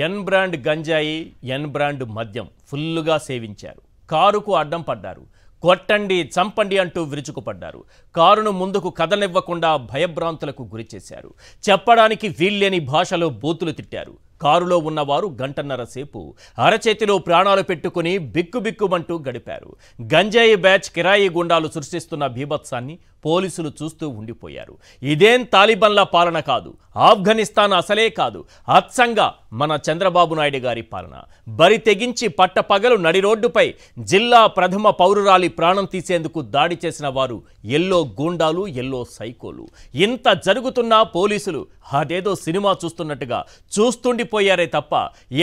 ఎన్ brand గంజాయి, ఎన్ brand మద్యం ఫుల్లుగా సేవించారు. కారుకు అడ్డం పడ్డారు. కొట్టండి, చంపండి అంటూ విరుచుకుపడ్డారు. కారును ముందుకు కదలనివ్వకుండా భయభ్రాంతులకు గురిచేశారు. చెప్పడానికి వీల్లేని భాషలో బూతులు తిట్టారు. కారులో ఉన్నవారు గంటన్నర సేపు అరచేతిలో ప్రాణాలు పెట్టుకుని బిక్కుబిక్కుమంటూ గడిపారు. గంజాయి బ్యాచ్ కిరాయి గుండాలు సృష్టిస్తున్న బీభత్సాన్ని పోలీసులు చూస్తూ ఉండిపోయారు. ఇదేం తాలిబన్ల పాలన కాదు, ఆఫ్ఘనిస్తాన్ అసలే కాదు, అచ్చంగా మన చంద్రబాబు నాయుడు గారి పాలన. బరి తెగించి పట్టపగలు నడి రోడ్డుపై జిల్లా ప్రథమ పౌరురాలి ప్రాణం తీసేందుకు దాడి చేసిన వారు ఎల్లో గూండాలు, ఎల్లో సైకోలు. ఇంత జరుగుతున్నా పోలీసులు అదేదో సినిమా చూస్తున్నట్టుగా చూస్తుండిపోయారే తప్ప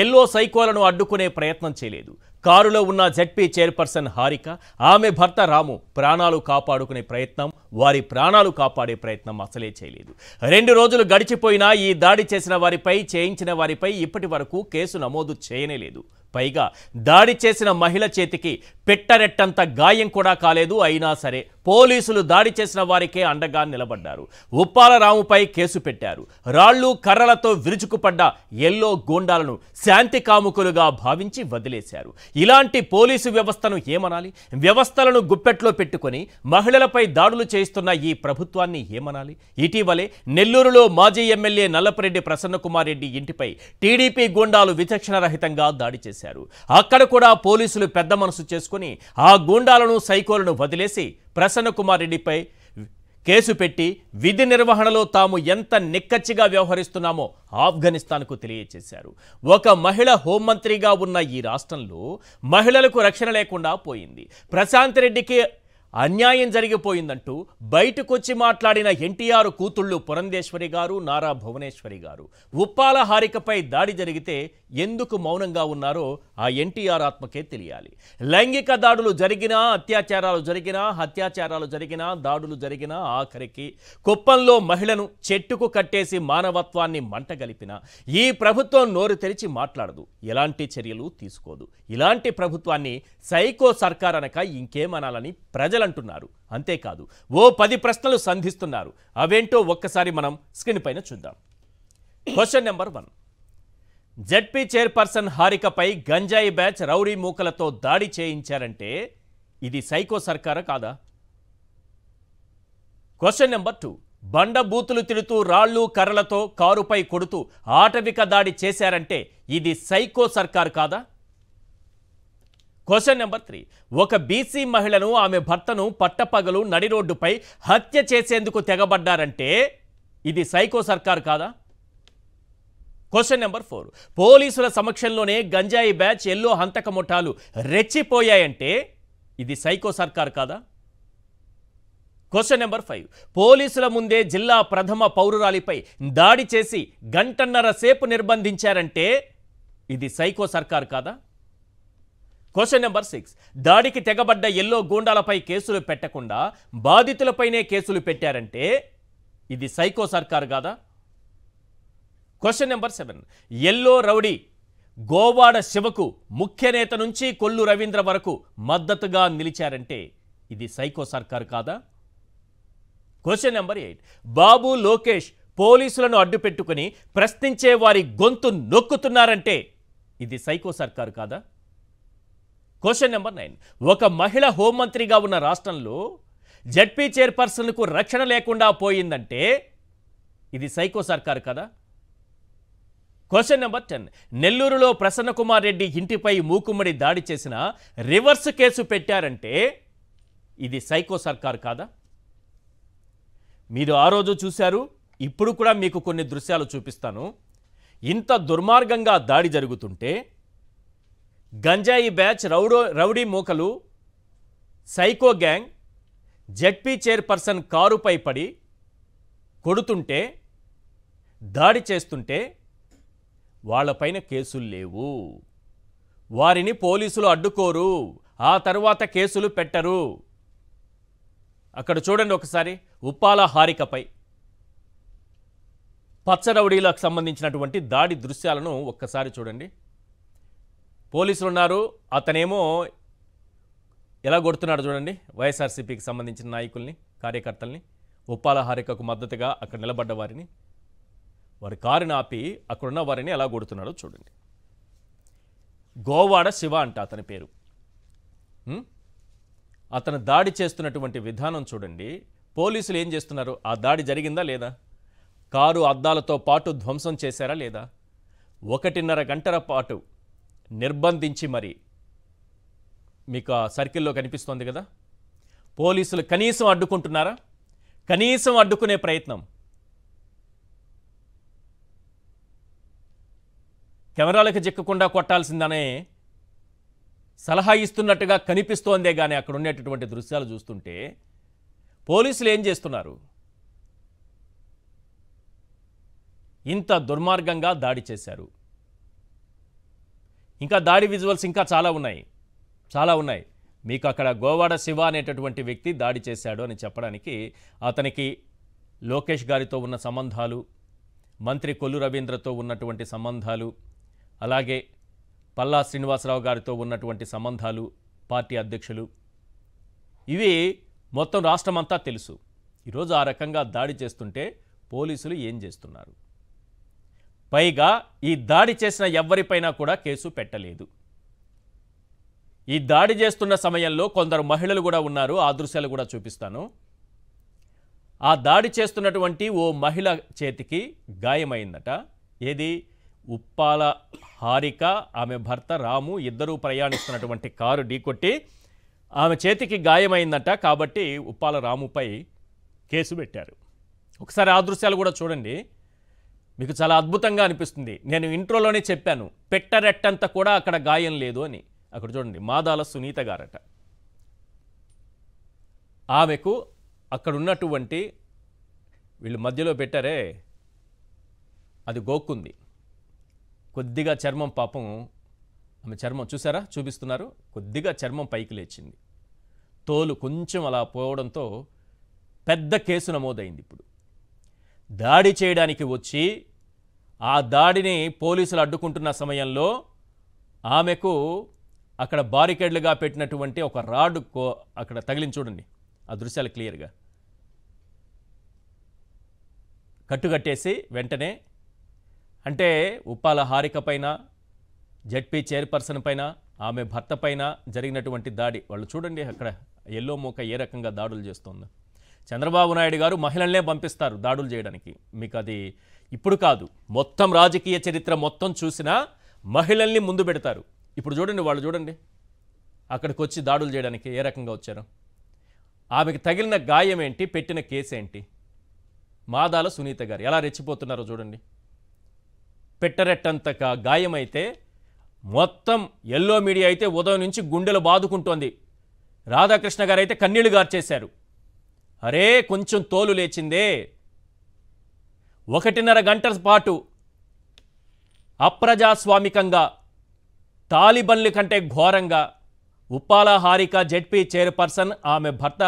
ఎల్లో సైకోలను అడ్డుకునే ప్రయత్నం చేయలేదు. కారులో ఉన్న జెడ్పీ చైర్పర్సన్ హారిక, ఆమె భర్త రాము ప్రాణాలు కాపాడుకునే ప్రయత్నం, వారి ప్రాణాలు కాపాడే ప్రయత్నం అసలే చేయలేదు. 2 రోజులు గడిచిపోయినా ఈ దాడి చేసిన వారిపై, చేయించిన వారిపై ఇప్పటి వరకు కేసు నమోదు చేయనేలేదు. పైగా దాడి చేసిన మహిళ చేతికి పెట్టరెట్టంత గాయం కూడా కాలేదు. అయినా సరే పోలీసులు దాడి చేసిన వారికే అండగా నిలబడ్డారు. ఉప్పాల రాముపై కేసు పెట్టారు. రాళ్లు కర్రలతో విరుచుకుపడ్డ ఎల్లో గూండాలను శాంతి కాముకులుగా భావించి వదిలేశారు. ఇలాంటి పోలీసు వ్యవస్థను ఏమనాలి? వ్యవస్థలను గుప్పెట్లో పెట్టుకొని మహిళలపై దాడులు చేయిస్తున్న ఈ ప్రభుత్వాన్ని ఏమనాలి? ఇటీవలే నెల్లూరులో మాజీ ఎమ్మెల్యే నల్లపరెడ్డి ప్రసన్నకుమార్ రెడ్డి ఇంటిపై టీడీపీ గూండాలు విచక్షణరహితంగా దాడి చేశారు. అక్కడ కూడా పోలీసులు పెద్ద మనసు చేసుకుని ఆ గూండాలను, సైకోలను వదిలేసి ప్రసన్నకుమార్ రెడ్డిపై కేసు పెట్టి విధి నిర్వహణలో తాము ఎంత నిక్కచ్చిగా వ్యవహరిస్తున్నామో ఆఫ్ఘనిస్తాన్కు తెలియజేశారు. ఒక మహిళ హోంమంత్రిగా ఉన్న ఈ రాష్ట్రంలో మహిళలకు రక్షణ లేకుండా పోయింది. ప్రశాంత్ రెడ్డికి అన్యాయం జరిగిపోయిందంటూ బయటకొచ్చి మాట్లాడిన ఎన్టీఆర్ కూతుళ్ళు పురంధేశ్వరి గారు, నారా భువనేశ్వరి గారు ఉప్పాల హారికపై దాడి జరిగితే ఎందుకు మౌనంగా ఉన్నారో ఆ ఎన్టీఆర్ ఆత్మకే తెలియాలి. లైంగిక దాడులు జరిగినా, అత్యాచారాలు జరిగినా, హత్యాచారాలు జరిగినా, దాడులు జరిగినా, ఆఖరికి కుప్పంలో మహిళను చెట్టుకు కట్టేసి మానవత్వాన్ని మంటగలిపిన ఈ ప్రభుత్వం నోరు తెరిచి మాట్లాడదు, ఎలాంటి చర్యలు తీసుకోదు. ఇలాంటి ప్రభుత్వాన్ని సైకో సర్కార్ అనక ఇంకేమనాలని ప్రజలంటున్నారు. అంతేకాదు ఓ 10 ప్రశ్నలు సంధిస్తున్నారు. అవేంటో ఒక్కసారి మనం స్క్రీన్ పైన చూద్దాం. క్వశ్చన్ నెంబర్ 1, జెడ్పీ చైర్పర్సన్ హారికపై గంజాయి బ్యాచ్ రౌడీ మూకలతో దాడి చేయించారంటే ఇది సైకో సర్కారా కాదా? క్వశ్చన్ నెంబర్ 2, బండ బూతులు తిడుతూ రాళ్లు కర్రలతో కారుపై కొడుతూ ఆటవిక దాడి చేశారంటే ఇది సైకో సర్కార్ కాదా? క్వశ్చన్ నెంబర్ 3, ఒక బీసీ మహిళను, ఆమె భర్తను పట్టపగలు నడి రోడ్డుపై హత్య చేసేందుకు తెగబడ్డారంటే ఇది సైకో సర్కార్ కాదా? క్వశ్చన్ నెంబర్ 4, పోలీసుల సమక్షంలోనే గంజాయి బ్యాచ్, ఎల్లో హంతక ముఠాలు రెచ్చిపోయాయంటే ఇది సైకో సర్కార్ కాదా? క్వశ్చన్ నెంబర్ 5, పోలీసుల ముందే జిల్లా ప్రథమ పౌరురాలిపై దాడి చేసి గంటన్నర సేపు నిర్బంధించారంటే ఇది సైకో సర్కార్ కాదా? క్వశ్చన్ నెంబర్ 6, దాడికి తెగబడ్డ ఎల్లో గూండాలపై కేసులు పెట్టకుండా బాధితులపైనే కేసులు పెట్టారంటే ఇది సైకో సర్కార్ కాదా? Question number 7, yellow rowdy Govada శివకు ముఖ్య నేత నుంచి కొల్లు రవీంద్ర వరకు మద్దతుగా నిలిచారంటే ఇది సైకో సర్కార్ కాదా? క్వశ్చన్ నెంబర్ 8, బాబు లోకేష్ పోలీసులను అడ్డుపెట్టుకుని ప్రశ్నించే వారి గొంతు నొక్కుతున్నారంటే ఇది సైకో సర్కార్ కాదా? క్వశ్చన్ నెంబర్ 9, ఒక మహిళ హోంమంత్రిగా ఉన్న రాష్ట్రంలో జెడ్పీ చైర్పర్సన్కు రక్షణ లేకుండా పోయిందంటే ఇది సైకో సర్కార్ కదా? క్వశ్చన్ నెంబర్ 10, నెల్లూరులో ప్రసన్నకుమార్ రెడ్డి ఇంటిపై మూకుమ్మడి దాడి చేసిన రివర్స్ కేసు పెట్టారంటే ఇది సైకో సర్కార్ కాదా? మీరు ఆ రోజు చూశారు, ఇప్పుడు కూడా మీకు కొన్ని దృశ్యాలు చూపిస్తాను. ఇంత దుర్మార్గంగా దాడి జరుగుతుంటే గంజాయి బ్యాచ్, రౌడీ మూకలు, సైకో గ్యాంగ్ జెడ్పీ చైర్పర్సన్ కారుపై పడి కొడుతుంటే, దాడి చేస్తుంటే వాళ్ళపైన కేసులు లేవు. వారిని పోలీసులు అడ్డుకోరు, ఆ తర్వాత కేసులు పెట్టరు. అక్కడ చూడండి ఒకసారి ఉప్పాల హారికపై పచ్చరౌడీలకు సంబంధించినటువంటి దాడి దృశ్యాలను ఒక్కసారి చూడండి. పోలీసులు ఉన్నారు, అతనేమో ఎలా కొడుతున్నాడు చూడండి. వైఎస్ఆర్సీపీకి సంబంధించిన నాయకుల్ని, కార్యకర్తల్ని, ఉప్పాల హారికకు మద్దతుగా అక్కడ నిలబడ్డ వారిని, వారి కారుని ఆపి అక్కడున్న వారిని ఎలా కొడుతున్నాడో చూడండి. గోవాడ శివ అంట అతని పేరు. అతను దాడి చేస్తున్నటువంటి విధానం చూడండి. పోలీసులు ఏం చేస్తున్నారు? ఆ దాడి జరిగిందా లేదా? కారు అద్దాలతో పాటు ధ్వంసం చేశారా లేదా? 1.5 గంటల పాటు నిర్బంధించి మరి మీకు ఆ సర్కిల్లో కనిపిస్తోంది కదా, పోలీసులు కనీసం అడ్డుకుంటున్నారా? కనీసం అడ్డుకునే ప్రయత్నం. కెమెరాలకు చిక్కకుండా కొట్టాల్సిందనే సలహా ఇస్తున్నట్టుగా కనిపిస్తోందే కానీ అక్కడ ఉండేటటువంటి దృశ్యాలు చూస్తుంటే పోలీసులు ఏం చేస్తున్నారు? ఇంత దుర్మార్గంగా దాడి చేశారు. ఇంకా దాడి విజువల్స్ ఇంకా చాలా ఉన్నాయి. మీకు అక్కడ గోవాడ శివ అనేటటువంటి వ్యక్తి దాడి చేశాడు అని చెప్పడానికి అతనికి లోకేష్ గారితో ఉన్న సంబంధాలు, మంత్రి కొల్లు రవీంద్రతో ఉన్నటువంటి సంబంధాలు, అలాగే పల్లా శ్రీనివాసరావు గారితో ఉన్నటువంటి సంబంధాలు, పార్టీ అధ్యక్షులు, ఇవి మొత్తం రాష్ట్రమంతా తెలుసు. ఈరోజు ఆ రకంగా దాడి చేస్తుంటే పోలీసులు ఏం చేస్తున్నారు? పైగా ఈ దాడి చేసిన ఎవ్వరిపైనా కూడా కేసు పెట్టలేదు. ఈ దాడి చేస్తున్న సమయంలో కొందరు మహిళలు కూడా ఉన్నారు. ఆ దృశ్యాలు కూడా చూపిస్తాను. ఆ దాడి చేస్తున్నటువంటి ఓ మహిళ చేతికి గాయమైందట. ఏది? ఉప్పాల హారిక, ఆమె భర్త రాము ఇద్దరూ ప్రయాణిస్తున్నటువంటి కారు ఢీకొట్టి ఆమె చేతికి గాయమైందట. కాబట్టి ఉప్పాల రాముపై కేసు పెట్టారు. ఒకసారి ఆ దృశ్యాలు కూడా చూడండి, మీకు చాలా అద్భుతంగా అనిపిస్తుంది. నేను ఇంట్రోలోనే చెప్పాను, పెట్టరెట్టంత కూడా అక్కడ గాయం లేదు అని. అక్కడ చూడండి, మాదాల సునీత గారట. ఆమెకు అక్కడ ఉన్నటువంటి వీళ్ళు మధ్యలో పెట్టారే, అది గోక్కుంది. కొద్దిగా చర్మం, పాపం ఆమె చర్మం చూసారా, చూపిస్తున్నారు, కొద్దిగా చర్మం పైకి లేచింది. తోలు కొంచెం అలా పోవడంతో పెద్ద కేసు నమోదైంది. ఇప్పుడు దాడి చేయడానికి వచ్చి ఆ దాడిని పోలీసులు అడ్డుకుంటున్న సమయంలో ఆమెకు అక్కడ బారికేడ్లుగా పెట్టినటువంటి ఒక రాడ్ అక్కడ తగిలించి చూడండి, ఆ దృశ్యాలు క్లియర్గా. కట్టుకట్టేసి వెంటనే, అంటే ఉప్పాల హారిక పైన, జెడ్పీ చైర్పర్సన్ పైన, ఆమె భర్త పైన జరిగినటువంటి దాడి వాళ్ళు చూడండి. అక్కడ ఎల్లో మూక ఏ రకంగా దాడులు చేస్తుందో. చంద్రబాబు నాయుడు గారు మహిళలనే పంపిస్తారు దాడులు చేయడానికి. మీకు అది ఇప్పుడు కాదు, మొత్తం రాజకీయ చరిత్ర మొత్తం చూసినా మహిళల్ని ముందు పెడతారు. ఇప్పుడు చూడండి, వాళ్ళు చూడండి అక్కడికి వచ్చి దాడులు చేయడానికి ఏ రకంగా వచ్చారు. ఆమెకు తగిలిన గాయం ఏంటి, పెట్టిన కేసు ఏంటి? మాదాల సునీత గారు ఎలా రెచ్చిపోతున్నారో చూడండి. పెట్టరెట్టంత గాయమైతే మొత్తం ఎల్లో మీడియా అయితే ఉదయం నుంచి గుండెలు బాదుకుంటోంది. రాధాకృష్ణ గారు అయితే కన్నీళ్లు గార్చేశారు. అరే కొంచెం తోలు లేచిందే. 1.5 గంటల పాటు అప్రజాస్వామికంగా, తాలిబన్ల కంటే ఘోరంగా ఉప్పాల హారిక జెడ్పీ చైర్పర్సన్ ఆమె భర్త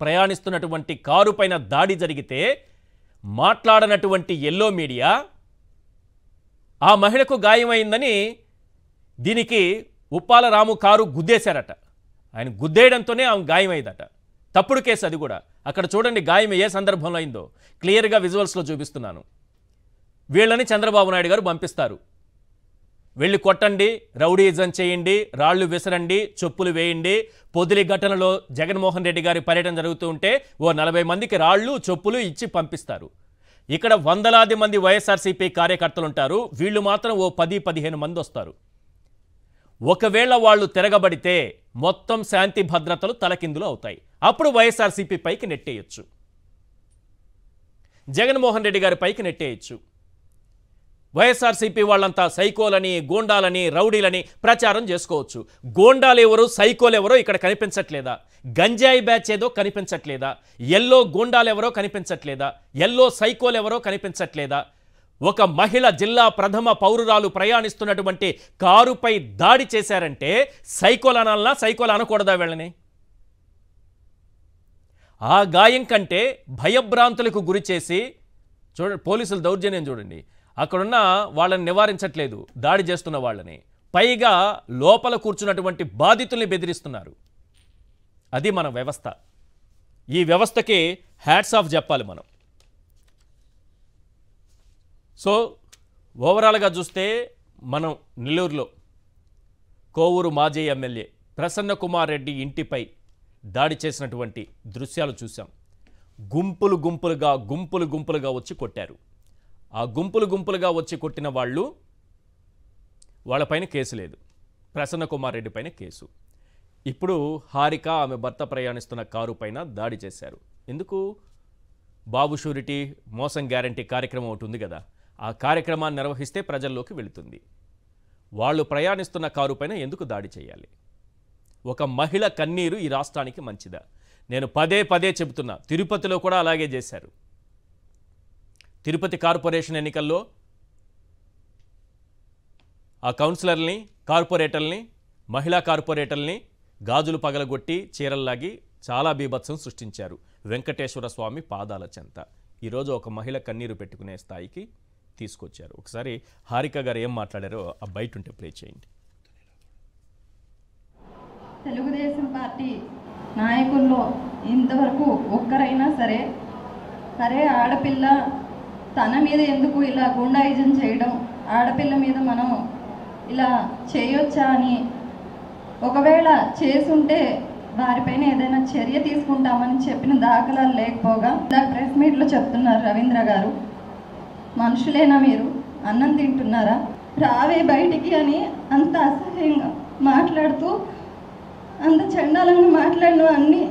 ప్రయాణిస్తున్నటువంటి కారు పైన దాడి జరిగితే మాట్లాడనటువంటి ఎల్లో మీడియా ఆ మహిళకు గాయమైందని దీనికి ఉప్పాల రాము కారు గుద్దేశారట. ఆయన గుద్దేయడంతోనే ఆమె గాయమైందట. తప్పుడు కేసు అది కూడా. అక్కడ చూడండి గాయం ఏ సందర్భంలో అయిందో క్లియర్గా విజువల్స్లో చూపిస్తున్నాను. వీళ్ళని చంద్రబాబు నాయుడు గారు పంపిస్తారు. వెళ్ళి కొట్టండి, రౌడీజం చేయండి, రాళ్లు విసరండి, చెప్పులు వేయండి. పొదిలి ఘటనలో జగన్మోహన్ రెడ్డి గారి పర్యటన జరుగుతూ ఉంటే ఓ 40 మందికి రాళ్లు చెప్పులు ఇచ్చి పంపిస్తారు. ఇక్కడ వందలాది మంది వైఎస్ఆర్సీపీ కార్యకర్తలు ఉంటారు. వీళ్ళు మాత్రం ఓ 10-15 మంది వస్తారు. ఒకవేళ వాళ్ళు తిరగబడితే మొత్తం శాంతి భద్రతలు తలకిందులు అవుతాయి. అప్పుడు వైఎస్ఆర్సీపీ పైకి నెట్టేయచ్చు, జగన్మోహన్ రెడ్డి గారి పైకి నెట్టేయచ్చు. వైఎస్ఆర్సీపీ వాళ్ళంతా సైకోలని, గోండాలని, రౌడీలని ప్రచారం చేసుకోవచ్చు. గోండాలు ఎవరు, సైకోలు ఎవరో ఇక్కడ కనిపించట్లేదా? గంజాయి బ్యాచ్ ఏదో కనిపించట్లేదా? ఎల్లో గోండాలు ఎవరో కనిపించట్లేదా? ఎల్లో సైకోలు ఎవరో కనిపించట్లేదా? ఒక మహిళ జిల్లా ప్రథమ పౌరురాలు ప్రయాణిస్తున్నటువంటి కారుపై దాడి చేశారంటే సైకోలు అనాలనా, సైకోలు అనకూడదా వీళ్ళని? ఆ గాయం కంటే భయభ్రాంతులకు గురి చేసి చూడండి, పోలీసుల దౌర్జన్యం చూడండి. అక్కడున్న వాళ్ళని నివారించట్లేదు, దాడి చేస్తున్న వాళ్ళని. పైగా లోపల కూర్చున్నటువంటి బాధితుల్ని బెదిరిస్తున్నారు. అది మన వ్యవస్థ. ఈ వ్యవస్థకి హ్యాట్స్ ఆఫ్ చెప్పాలి మనం. సో ఓవరాల్గా చూస్తే మనం నెల్లూరులో కోవూరు మాజీ ఎమ్మెల్యే ప్రసన్న కుమార్ రెడ్డి ఇంటిపై దాడి చేసినటువంటి దృశ్యాలు చూసాం. గుంపులు గుంపులుగా వచ్చి కొట్టారు. ఆ గుంపులుగా వచ్చి కొట్టిన వాళ్ళపైన కేసు లేదు. ప్రసన్న కుమార్ రెడ్డి పైన కేసు. ఇప్పుడు హారిక ఆమె భర్త ప్రయాణిస్తున్న కారు పైన దాడి చేశారు. ఎందుకు? బాబు షూరిటీ మోసం గ్యారంటీ కార్యక్రమం ఒకటి ఉంది కదా, ఆ కార్యక్రమాన్ని నిర్వహిస్తే ప్రజల్లోకి వెళుతుంది. వాళ్ళు ప్రయాణిస్తున్న కారు పైన ఎందుకు దాడి చేయాలి? ఒక మహిళ కన్నీరు ఈ రాష్ట్రానికి మంచిదా? నేను పదే చెబుతున్నా, తిరుపతిలో కూడా అలాగే చేశారు. తిరుపతి కార్పొరేషన్ ఎన్నికల్లో ఆ కౌన్సిలర్ని, కార్పొరేటర్ని, మహిళా కార్పొరేటర్ని గాజులు పగలగొట్టి చీరల్లాగి చాలా బీభత్సం సృష్టించారు వెంకటేశ్వర స్వామి పాదాల చెంత. ఈరోజు ఒక మహిళ కన్నీరు పెట్టుకునే స్థాయికి తీసుకొచ్చారు. ఒకసారి హారిక గారు ఏం మాట్లాడారో ఆ బయట ఉంటే ప్లే చేయండి. తెలుగుదేశం పార్టీ నాయకుల్లో ఇంతవరకు ఒక్కరైనా సరే ఆడపిల్ల తన మీద ఎందుకు ఇలా గుండాయిజం చేయడం, ఆడపిల్ల మీద మనం ఇలా చేయొచ్చా అని, ఒకవేళ చేసుంటే వారిపైన ఏదైనా చర్య తీసుకుంటామని చెప్పిన దాఖలాలు లేకపోగా ప్రెస్ మీట్లో చెప్తున్నారు రవీంద్ర గారు. మనుషులేనా మీరు? అన్నం తింటున్నారా? రావే బయటికి అని అంత అసహ్యంగా మాట్లాడుతూ, అంత చండాలంగా మాట్లాడిన అన్ని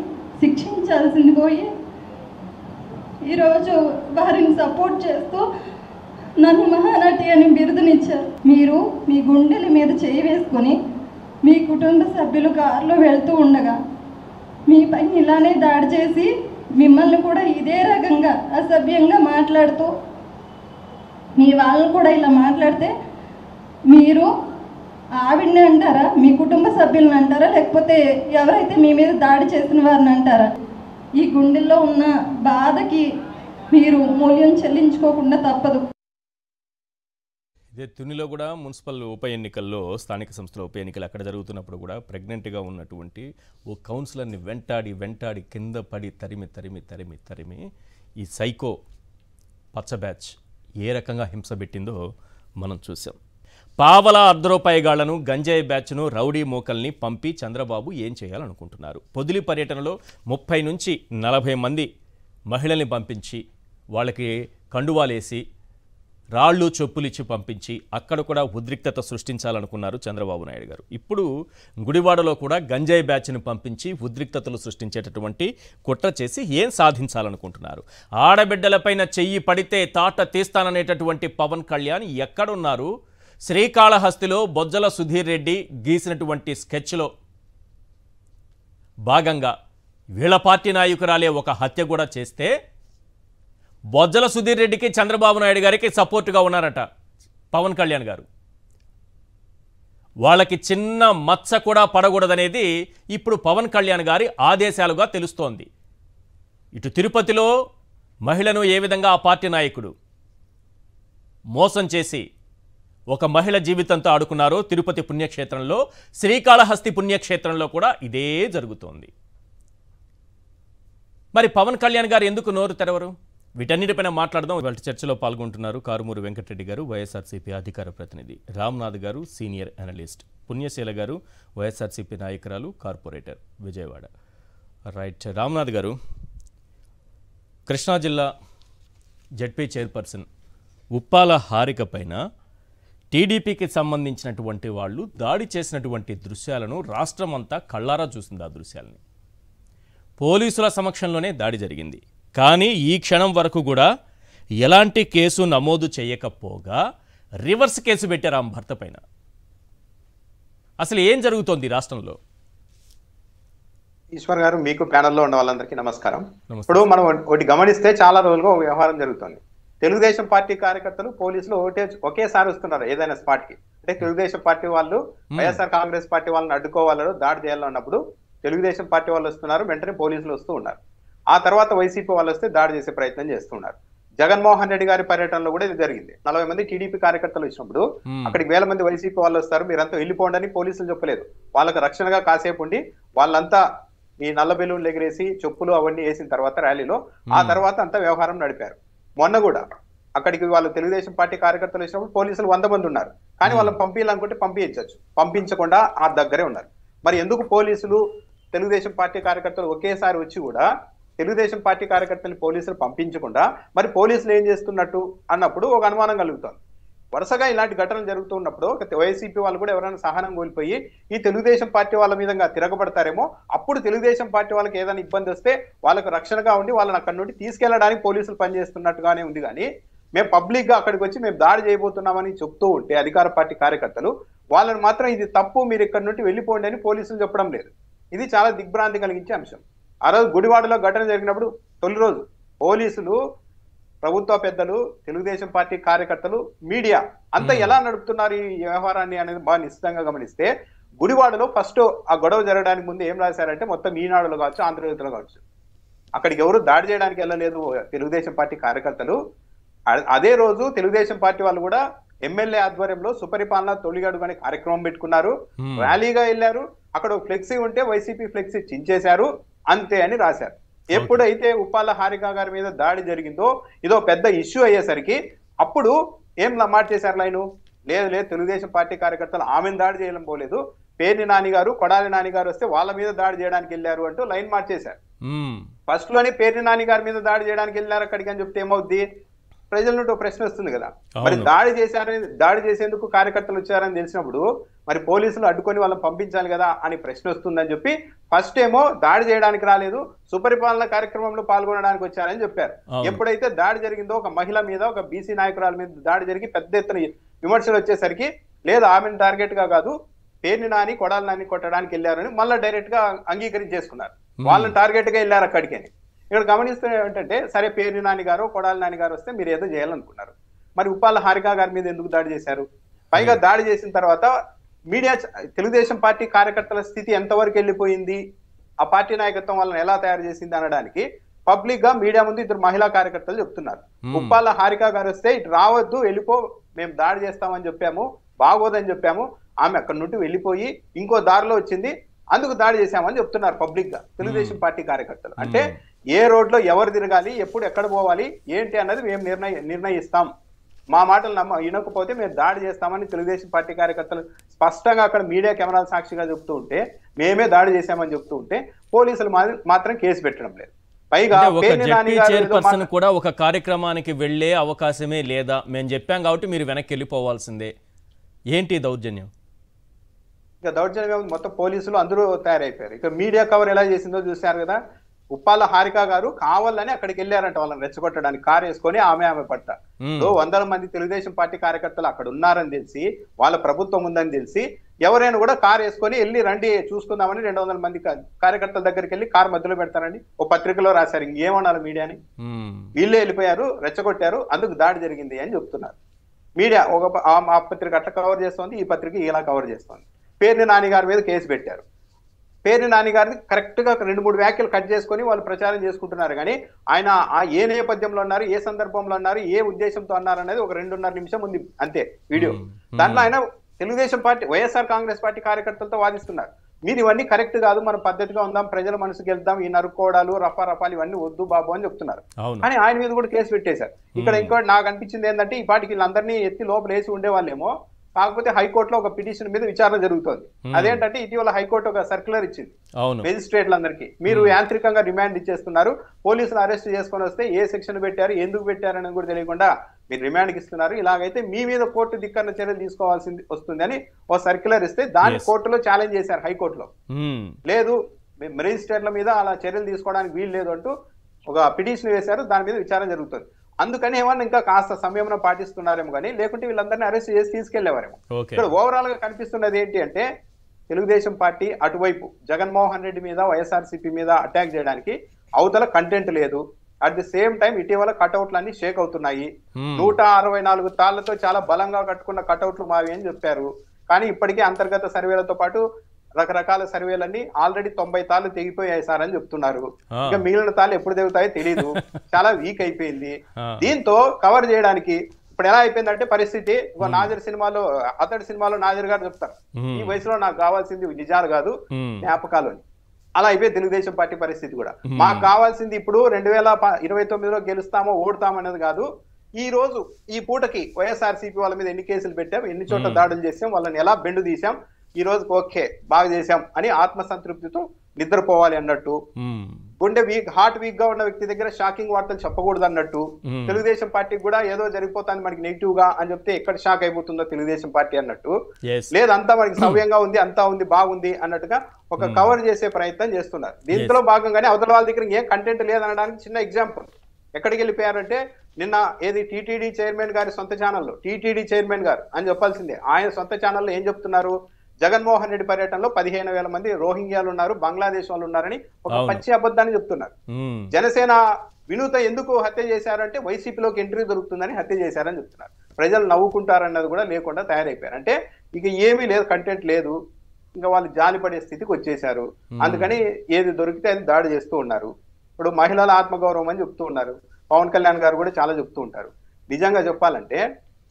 శిక్షించాల్సింది పోయి ఈరోజు వారిని సపోర్ట్ చేస్తూ నన్ను మహానటి అని బిరుదునిచ్చారు. మీరు మీ గుండెల మీద చేయి వేసుకొని మీ కుటుంబ సభ్యులు కారులో వెళ్తూ ఉండగా మీపై ఇలానే దాడి చేసి మిమ్మల్ని కూడా ఇదే రకంగా అసభ్యంగా మాట్లాడుతూ మీ వాళ్ళని కూడా ఇలా మాట్లాడితే మీరు ఆవిడని అంటారా, మీ కుటుంబ సభ్యులను అంటారా, లేకపోతే ఎవరైతే మీ మీద దాడి చేసిన వారిని అంటారా? ఈ గుండెల్లో ఉన్న బాధకి మీరు మూల్యం చెల్లించుకోకుండా తప్పదు. ఇదే తునిలో కూడా మున్సిపల్ ఉప ఎన్నికల్లో, స్థానిక సంస్థల ఉప ఎన్నికలు అక్కడ జరుగుతున్నప్పుడు కూడా ప్రెగ్నెంట్గా ఉన్నటువంటి ఓ కౌన్సిలర్ని వెంటాడి కింద పడి తరిమి ఈ సైకో పచ్చ బ్యాచ్ ఏ రకంగా హింస పెట్టిందో మనం చూసాం. పావలా ₹1 గాళ్లను, గంజాయి బ్యాచ్ను, రౌడీ మోకల్ని పంపి చంద్రబాబు ఏం చేయాలనుకుంటున్నారు? పొదిలి పర్యటనలో 30 నుంచి 40 మంది మహిళల్ని పంపించి వాళ్ళకి కండువాలేసి రాళ్ళు చెప్పులు ఇచ్చి పంపించి అక్కడ కూడా ఉద్రిక్తత సృష్టించాలనుకున్నారు చంద్రబాబు నాయుడు గారు. ఇప్పుడు గుడివాడలో కూడా గంజాయి బ్యాచ్ను పంపించి ఉద్రిక్తతలు సృష్టించేటటువంటి కుట్ర చేసి ఏం సాధించాలనుకుంటున్నారు? ఆడబిడ్డలపైన చెయ్యి పడితే తాట తీస్తాననేటటువంటి పవన్ కళ్యాణ్ ఎక్కడున్నారు? శ్రీకాళహస్తిలో బొజ్జల సుధీర్ రెడ్డి గీసినటువంటి స్కెచ్లో భాగంగా వీళ్ళ పార్టీ నాయకురాలే ఒక హత్య కూడా చేస్తే బొజ్జల సుధీర్ రెడ్డికి చంద్రబాబు నాయుడు గారికి సపోర్టుగా ఉన్నారట పవన్ కళ్యాణ్ గారు. వాళ్ళకి చిన్న మచ్చ కూడా పడకూడదనేది ఇప్పుడు పవన్ కళ్యాణ్ గారి ఆదేశాలుగా తెలుస్తోంది. ఇటు తిరుపతిలో మహిళను ఏ విధంగా ఆ పార్టీ నాయకుడు మోసం చేసి ఒక మహిళ జీవితంతో ఆడుకున్నారో, తిరుపతి పుణ్యక్షేత్రంలో, శ్రీకాళహస్తి పుణ్యక్షేత్రంలో కూడా ఇదే జరుగుతోంది. మరి పవన్ కళ్యాణ్ గారు ఎందుకు నోరు తెరవరు? వీటన్నిటిపైన మాట్లాడదాం. ఇవాళ చర్చలో పాల్గొంటున్నారు కారుమూరి వెంకటరెడ్డి గారు, వైఎస్ఆర్సీపీ అధికార ప్రతినిధి, రామ్నాథ్ గారు, సీనియర్ అనలిస్ట్, పుణ్యశీల గారు, వైఎస్ఆర్సీపీ నాయకురాలు, కార్పొరేటర్, విజయవాడ. రైట్, రామ్నాథ్ గారు, కృష్ణా జిల్లా జడ్పీ చైర్పర్సన్ ఉప్పాల హారిక పైన టీడీపీకి సంబంధించినటువంటి వాళ్ళు దాడి చేసినటువంటి దృశ్యాలను రాష్ట్రం అంతా కళ్ళారా చూసింది. ఆ దృశ్యాలని పోలీసుల సమక్షంలోనే దాడి జరిగింది. కానీ ఈ క్షణం వరకు కూడా ఎలాంటి కేసు నమోదు చేయకపోగా రివర్స్ కేసు పెట్టారు ఆమె భర్త పైన. అసలు ఏం జరుగుతోంది రాష్ట్రంలో? ఈశ్వర్ గారు, మీకు ప్యానల్లో ఉన్న వాళ్ళందరికీ నమస్కారం. ఇప్పుడు మనం ఒకటి గమనిస్తే చాలా రోజులుగా వ్యవహారం జరుగుతుంది. తెలుగుదేశం పార్టీ కార్యకర్తలు, పోలీసులు ఒకేసారి వస్తున్నారు ఏదైనా స్పాట్ కి. అంటే తెలుగుదేశం పార్టీ వాళ్ళు వైఎస్ఆర్ కాంగ్రెస్ పార్టీ వాళ్ళని అడ్డుకోవాలని, దాడి చేయాలన్నప్పుడు తెలుగుదేశం పార్టీ వాళ్ళు వస్తున్నారు, వెంటనే పోలీసులు వస్తూ ఉన్నారు. ఆ తర్వాత వైసీపీ వాళ్ళు వస్తే దాడి చేసే ప్రయత్నం చేస్తున్నారు. జగన్మోహన్ రెడ్డి గారి పర్యటనలో కూడా ఇది జరిగింది. 40 మంది టీడీపీ కార్యకర్తలు వచ్చినప్పుడు అక్కడికి 1000 మంది వైసీపీ వాళ్ళు వస్తారు, మీరంతా వెళ్ళిపోండి అని పోలీసులు చెప్పలేదు. వాళ్ళకి రక్షణగా కాసేపు ఉండి వాళ్ళంతా ఈ నల్ల బెలూన్లు ఎగిరేసి చెప్పులు అవన్నీ వేసిన తర్వాత ర్యాలీలో ఆ తర్వాత అంతా వ్యవహారం నడిపారు. మొన్న కూడా అక్కడికి వాళ్ళు తెలుగుదేశం పార్టీ కార్యకర్తలు వచ్చినప్పుడు పోలీసులు 100 మంది ఉన్నారు, కానీ వాళ్ళని పంపించాలనుకుంటే పంపించచ్చు, పంపించకుండా ఆ దగ్గరే ఉన్నారు. మరి ఎందుకు పోలీసులు తెలుగుదేశం పార్టీ కార్యకర్తలు ఒకేసారి వచ్చి కూడా తెలుగుదేశం పార్టీ కార్యకర్తలు పోలీసులు పంపించకుండా మరి పోలీసులు ఏం చేస్తున్నట్టు అన్నప్పుడు ఒక అనుమానం కలుగుతుంది. వరుసగా ఇలాంటి ఘటనలు జరుగుతున్నప్పుడు ఒక వైసీపీ వాళ్ళు కూడా ఎవరైనా సహనం కోల్పోయి ఈ తెలుగుదేశం పార్టీ వాళ్ళ మీద తిరగబడతారేమో, అప్పుడు తెలుగుదేశం పార్టీ వాళ్ళకి ఏదైనా ఇబ్బంది వస్తే వాళ్ళకు రక్షణగా ఉండి వాళ్ళని అక్కడి నుండి తీసుకెళ్లడానికి పోలీసులు పనిచేస్తున్నట్టుగానే ఉంది. కానీ మేము పబ్లిక్ గా అక్కడికి వచ్చి మేము దాడి చేయబోతున్నామని చెప్తూ ఉంటే అధికార పార్టీ కార్యకర్తలు వాళ్ళని మాత్రం ఇది తప్పు, మీరు ఇక్కడి నుండి వెళ్ళిపోండి అని పోలీసులు చెప్పడం లేదు. ఇది చాలా దిగ్భ్రాంతి కలిగించే అంశం. ఆ రోజు గుడివాడలో ఘటన జరిగినప్పుడు తొలి రోజు పోలీసులు, ప్రభుత్వ పెద్దలు, తెలుగుదేశం పార్టీ కార్యకర్తలు, మీడియా అంతా ఎలా నడుపుతున్నారు ఈ వ్యవహారాన్ని అనేది బాగా నిశ్చితంగా గమనిస్తే, గుడివాడలో ఫస్ట్ ఆ గొడవ జరగడానికి ముందు ఏం రాశారంటే మొత్తం ఈనాడులో కావచ్చు, ఆంధ్రజ్యోతిలో కావచ్చు, అక్కడికి ఎవరు దాడి చేయడానికి వెళ్ళలేదు తెలుగుదేశం పార్టీ కార్యకర్తలు. అదే రోజు తెలుగుదేశం పార్టీ వాళ్ళు కూడా ఎమ్మెల్యే ఆధ్వర్యంలో సుపరిపాలన తొలిగడుగు అనే కార్యక్రమం పెట్టుకున్నారు, ర్యాలీగా వెళ్ళారు, అక్కడ ఫ్లెక్సీ ఉంటే వైసీపీ ఫ్లెక్సీ చించేశారు అంతే అని రాశారు. ఎప్పుడైతే ఉప్పాల హారిక గారి మీద దాడి జరిగిందో ఇదో పెద్ద ఇష్యూ అయ్యేసరికి అప్పుడు ఏం మార్చేశారు లైను, లేదు లేదు తెలుగుదేశం పార్టీ కార్యకర్తలు ఆమెను దాడి చేయడం పోలేదు, పేర్ని నాని గారు, కొడాలి నాని గారు వస్తే వాళ్ళ మీద దాడి చేయడానికి వెళ్ళారు అంటూ లైన్ మార్చేశారు. ఫస్ట్ లోనే పేర్ని నాని గారి మీద దాడి చేయడానికి వెళ్ళారు అక్కడికి అని చెప్తే ఏమవుద్ది, ప్రజల నుండి ఒక ప్రశ్న వస్తుంది కదా. మరి దాడి చేసేందుకు కార్యకర్తలు వచ్చారని తెలిసినప్పుడు మరి పోలీసులు అడ్డుకొని వాళ్ళని పంపించాలి కదా అని ప్రశ్న వస్తుందని చెప్పి ఫస్ట్ ఏమో దాడి చేయడానికి రాలేదు, సుపరిపాలన కార్యక్రమంలో పాల్గొనడానికి వచ్చారని చెప్పారు. ఎప్పుడైతే దాడి జరిగిందో ఒక మహిళ మీద, ఒక బీసీ నాయకురాల మీద దాడి జరిగి పెద్ద ఎత్తున విమర్శలు వచ్చేసరికి లేదు ఆమెను టార్గెట్ గా కాదు పేర్ని నాని కొడాలి నాని కొట్టడానికి వెళ్ళారని మళ్ళీ డైరెక్ట్ గా అంగీకరించేసుకున్నారు, వాళ్ళని టార్గెట్ గా వెళ్ళారు అక్కడికి. ఇక్కడ గమనిస్తే ఏంటంటే సరే పేర్ని నాని గారు, కొడాలి నాని గారు వస్తే మీరు ఏదో చేయాలనుకున్నారు, మరి ఉప్పాల హారిక గారి మీద ఎందుకు దాడి చేశారు? పైగా దాడి చేసిన తర్వాత మీడియా తెలుగుదేశం పార్టీ కార్యకర్తల స్థితి ఎంతవరకు వెళ్ళిపోయింది, ఆ పార్టీ నాయకత్వం వాళ్ళని ఎలా తయారు చేసింది అనడానికి పబ్లిక్ గా మీడియా ముందు ఇద్దరు మహిళా కార్యకర్తలు చెప్తున్నారు. ఉప్పాల హారిక గారు వస్తే ఇటు రావద్దు, వెళ్ళిపో, మేము దాడి చేస్తామని చెప్పాము, బాగోదని చెప్పాము, ఆమె అక్కడి నుండి వెళ్ళిపోయి ఇంకో దారిలో వచ్చింది, అందుకు దాడి చేశామని చెప్తున్నారు పబ్లిక్ గా తెలుగుదేశం పార్టీ కార్యకర్తలు. అంటే ఏ రోడ్లో ఎవరు తిరగాలి, ఎప్పుడు ఎక్కడ పోవాలి ఏంటి అన్నది మేము నిర్ణయిస్తాం, మా మాటలు వినకపోతే మేము దాడి చేస్తామని తెలుగుదేశం పార్టీ కార్యకర్తలు స్పష్టంగా అక్కడ మీడియా కెమెరాల సాక్షిగా చెప్తూ ఉంటే, మేమే దాడి చేశామని చెప్తూ ఉంటే పోలీసులు మాత్రం కేసు పెట్టడం లేదు. పైగా చైర్పర్సన్ కూడా ఒక కార్యక్రమానికి వెళ్లే అవకాశమే లేదా, మేము చెప్పాం కాబట్టి మీరు వెనక్కి వెళ్ళిపోవాల్సిందే, ఏంటి దౌర్జన్యం? ఇక దౌర్జన్యం మొత్తం పోలీసులు అందరూ తయారైపోయారు. ఇక మీడియా కవర్ ఎలా చేసిందో చూశారు కదా. ఉప్పాల హారిక గారు కావాలని అక్కడికి వెళ్ళారంట వాళ్ళని రెచ్చగొట్టడానికి, కారు వేసుకొని ఆమె పట్ట. 100 మంది తెలుగుదేశం పార్టీ కార్యకర్తలు అక్కడ ఉన్నారని తెలిసి, వాళ్ళ ప్రభుత్వం ఉందని తెలిసి ఎవరైనా కూడా కారు వేసుకొని వెళ్ళి రండి చూసుకుందామని 200 మంది కార్యకర్తల దగ్గరికి వెళ్ళి కారు మధ్యలో పెడతారండి, ఓ పత్రికలో రాశారు. ఇంకేమనాలి మీడియాని, వీళ్ళే వెళ్ళిపోయారు, రెచ్చగొట్టారు, అందుకు దాడి జరిగింది అని చెప్తున్నారు. మీడియా ఆ పత్రిక అట్లా కవర్ చేస్తోంది, ఈ పత్రిక ఇలా కవర్ చేస్తోంది. పేర్ని నాని గారి మీద కేసు పెట్టారు. పేర్ని నాని గారిని కరెక్ట్ గా 2-3 వ్యాఖ్యలు కట్ చేసుకొని వాళ్ళు ప్రచారం చేసుకుంటున్నారు. కానీ ఆయన ఏ నేపథ్యంలో అన్నారు, ఏ సందర్భంలో అన్నారు, ఏ ఉద్దేశంతో అన్నారు అనేది ఒక 2.5 నిమిషం ఉంది అంతే వీడియో. దాంట్లో ఆయన తెలుగుదేశం పార్టీ, వైఎస్ఆర్ కాంగ్రెస్ పార్టీ కార్యకర్తలతో వాదిస్తున్నారు. మీరు ఇవన్నీ కరెక్ట్ కాదు, మనం పద్ధతిగా ఉందాం, ప్రజల మనసుకు వెళ్దాం, ఈ నరుకోవడాలు రఫాలు ఇవన్నీ వద్దు బాబు అని చెప్తున్నారు. కానీ ఆయన మీద కూడా కేసు పెట్టేశారు. ఇక్కడ ఇంకోటి నాకు అనిపించింది ఏంటంటే, ఈ పార్టీకి వీళ్ళందరినీ ఎత్తి లోపల వేసి ఉండేవాళ్ళేమో, కాకపోతే హైకోర్టులో ఒక పిటిషన్ మీద విచారణ జరుగుతోంది. అదేంటంటే ఇటీవల హైకోర్టు ఒక సర్క్యులర్ ఇచ్చింది మెజిస్ట్రేట్లందరికీ, మీరు యాంత్రికంగా రిమాండ్ ఇచ్చేస్తున్నారు, పోలీసులు అరెస్ట్ చేసుకొని వస్తే ఏ సెక్షన్ పెట్టారు, ఎందుకు పెట్టారు అనేది కూడా తెలియకుండా మీరు రిమాండ్కి ఇస్తున్నారు, ఇలాగైతే మీ మీద కోర్టు ధిక్కరణ చర్యలు తీసుకోవాల్సి వస్తుంది అని ఓ సర్క్యులర్ ఇస్తే దాన్ని కోర్టులో ఛాలెంజ్ చేశారు హైకోర్టులో. లేదు మెజిస్ట్రేట్ల మీద అలా చర్యలు తీసుకోవడానికి వీలు లేదు అంటూ ఒక పిటిషన్ వేశారు, దాని మీద విచారణ జరుగుతుంది. అందుకని ఏమన్నా ఇంకా కాస్త సంయమనం పాటిస్తున్నారేమో, కానీ లేకుంటే వీళ్ళందరినీ అరెస్ట్ చేసి తీసుకెళ్లేవారేమో. ఇక్కడ ఓవరాల్ గా కనిపిస్తున్నది ఏంటి అంటే, తెలుగుదేశం పార్టీ అటువైపు జగన్మోహన్ రెడ్డి మీద, వైఎస్ఆర్సీపీ మీద అటాక్ చేయడానికి అవతల కంటెంట్ లేదు. అట్ ది సేమ్ టైం ఇటీవల కటౌట్లన్నీ షేక్ అవుతున్నాయి. 164 తాళ్లతో చాలా బలంగా కట్టుకున్న కటౌట్లు మావి అని చెప్పారు. కానీ ఇప్పటికే అంతర్గత సర్వేలతో పాటు రకరకాల సర్వేలన్నీ ఆల్రెడీ 90 తాళ్ళు తెగిపోయాయి సార్ అని చెప్తున్నారు. ఇంకా మిగిలిన తాళ్ళు ఎప్పుడు తెగుతాయో తెలీదు, చాలా వీక్ అయిపోయింది. దీంతో కవర్ చేయడానికి ఇప్పుడు ఎలా అయిపోయిందంటే పరిస్థితి, నాజర్ సినిమాలో, అతడి సినిమాలో నాజర్ గారు చెప్తారు, ఈ వయసులో నాకు కావాల్సింది నిజాలు కాదు జ్ఞాపకాలు అని. అలా అయిపోయి తెలుగుదేశం పార్టీ పరిస్థితి కూడా. మాకు కావాల్సింది ఇప్పుడు 2029లో గెలుస్తామో ఓడతామో అనేది కాదు, ఈ రోజు ఈ పూటకి వైఎస్ఆర్సీపీ వాళ్ళ మీద ఎన్ని కేసులు పెట్టాం, ఎన్ని చోట్ల దాడులు చేసాం, వాళ్ళని ఎలా బెండు తీసాం, ఈ రోజుకి ఓకే బాగా చేశాం అని ఆత్మసంతృప్తితో నిద్రపోవాలి అన్నట్టు, గుండె హార్ట్ వీక్ గా ఉన్న వ్యక్తి దగ్గర షాకింగ్ వార్తలు చెప్పకూడదు అన్నట్టు, తెలుగుదేశం పార్టీకి కూడా ఏదో జరిగిపోతుంది మనకి నెగిటివ్ గా అని చెప్తే ఎక్కడ షాక్ అయిపోతుందో తెలుగుదేశం పార్టీ అన్నట్టు, లేదంతా మనకి సవ్యంగా ఉంది, అంతా ఉంది, బాగుంది అన్నట్టుగా ఒక కవర్ చేసే ప్రయత్నం చేస్తున్నారు. దీంట్లో భాగంగానే అవతల వాళ్ళ దగ్గర ఏం కంటెంట్ లేదనడానికి చిన్న ఎగ్జాంపుల్. ఎక్కడికి వెళ్ళిపోయారంటే నిన్న ఏది టీటీడీ చైర్మన్ గారి సొంత ఛానల్లో, టీటీడీ చైర్మన్ గారు అని చెప్పాల్సిందే, ఆయన సొంత ఛానల్లో ఏం చెప్తున్నారు, జగన్మోహన్ రెడ్డి పర్యటనలో 15,000 మంది రోహింగ్యాలు ఉన్నారు, బంగ్లాదేశ్ వాళ్ళు ఉన్నారని ఒక పచ్చి అబద్ధాన్ని చెప్తున్నారు. జనసేన వినూత ఎందుకు హత్య చేశారంటే వైసీపీలోకి ఎంట్రీ దొరుకుతుందని హత్య చేశారని చెప్తున్నారు. ప్రజలు నవ్వుకుంటారన్నది కూడా లేకుండా తయారైపోయారు. అంటే ఇక ఏమీ లేదు, కంటెంట్ లేదు, ఇంకా వాళ్ళు జాలిపడే స్థితికి వచ్చేసారు. అందుకని ఏది దొరికితే అది దాడి చేస్తూ ఉన్నారు. ఇప్పుడు మహిళల ఆత్మగౌరవం అని చెప్తూ ఉన్నారు. పవన్ కళ్యాణ్ గారు కూడా చాలా చెప్తూ ఉంటారు. నిజంగా చెప్పాలంటే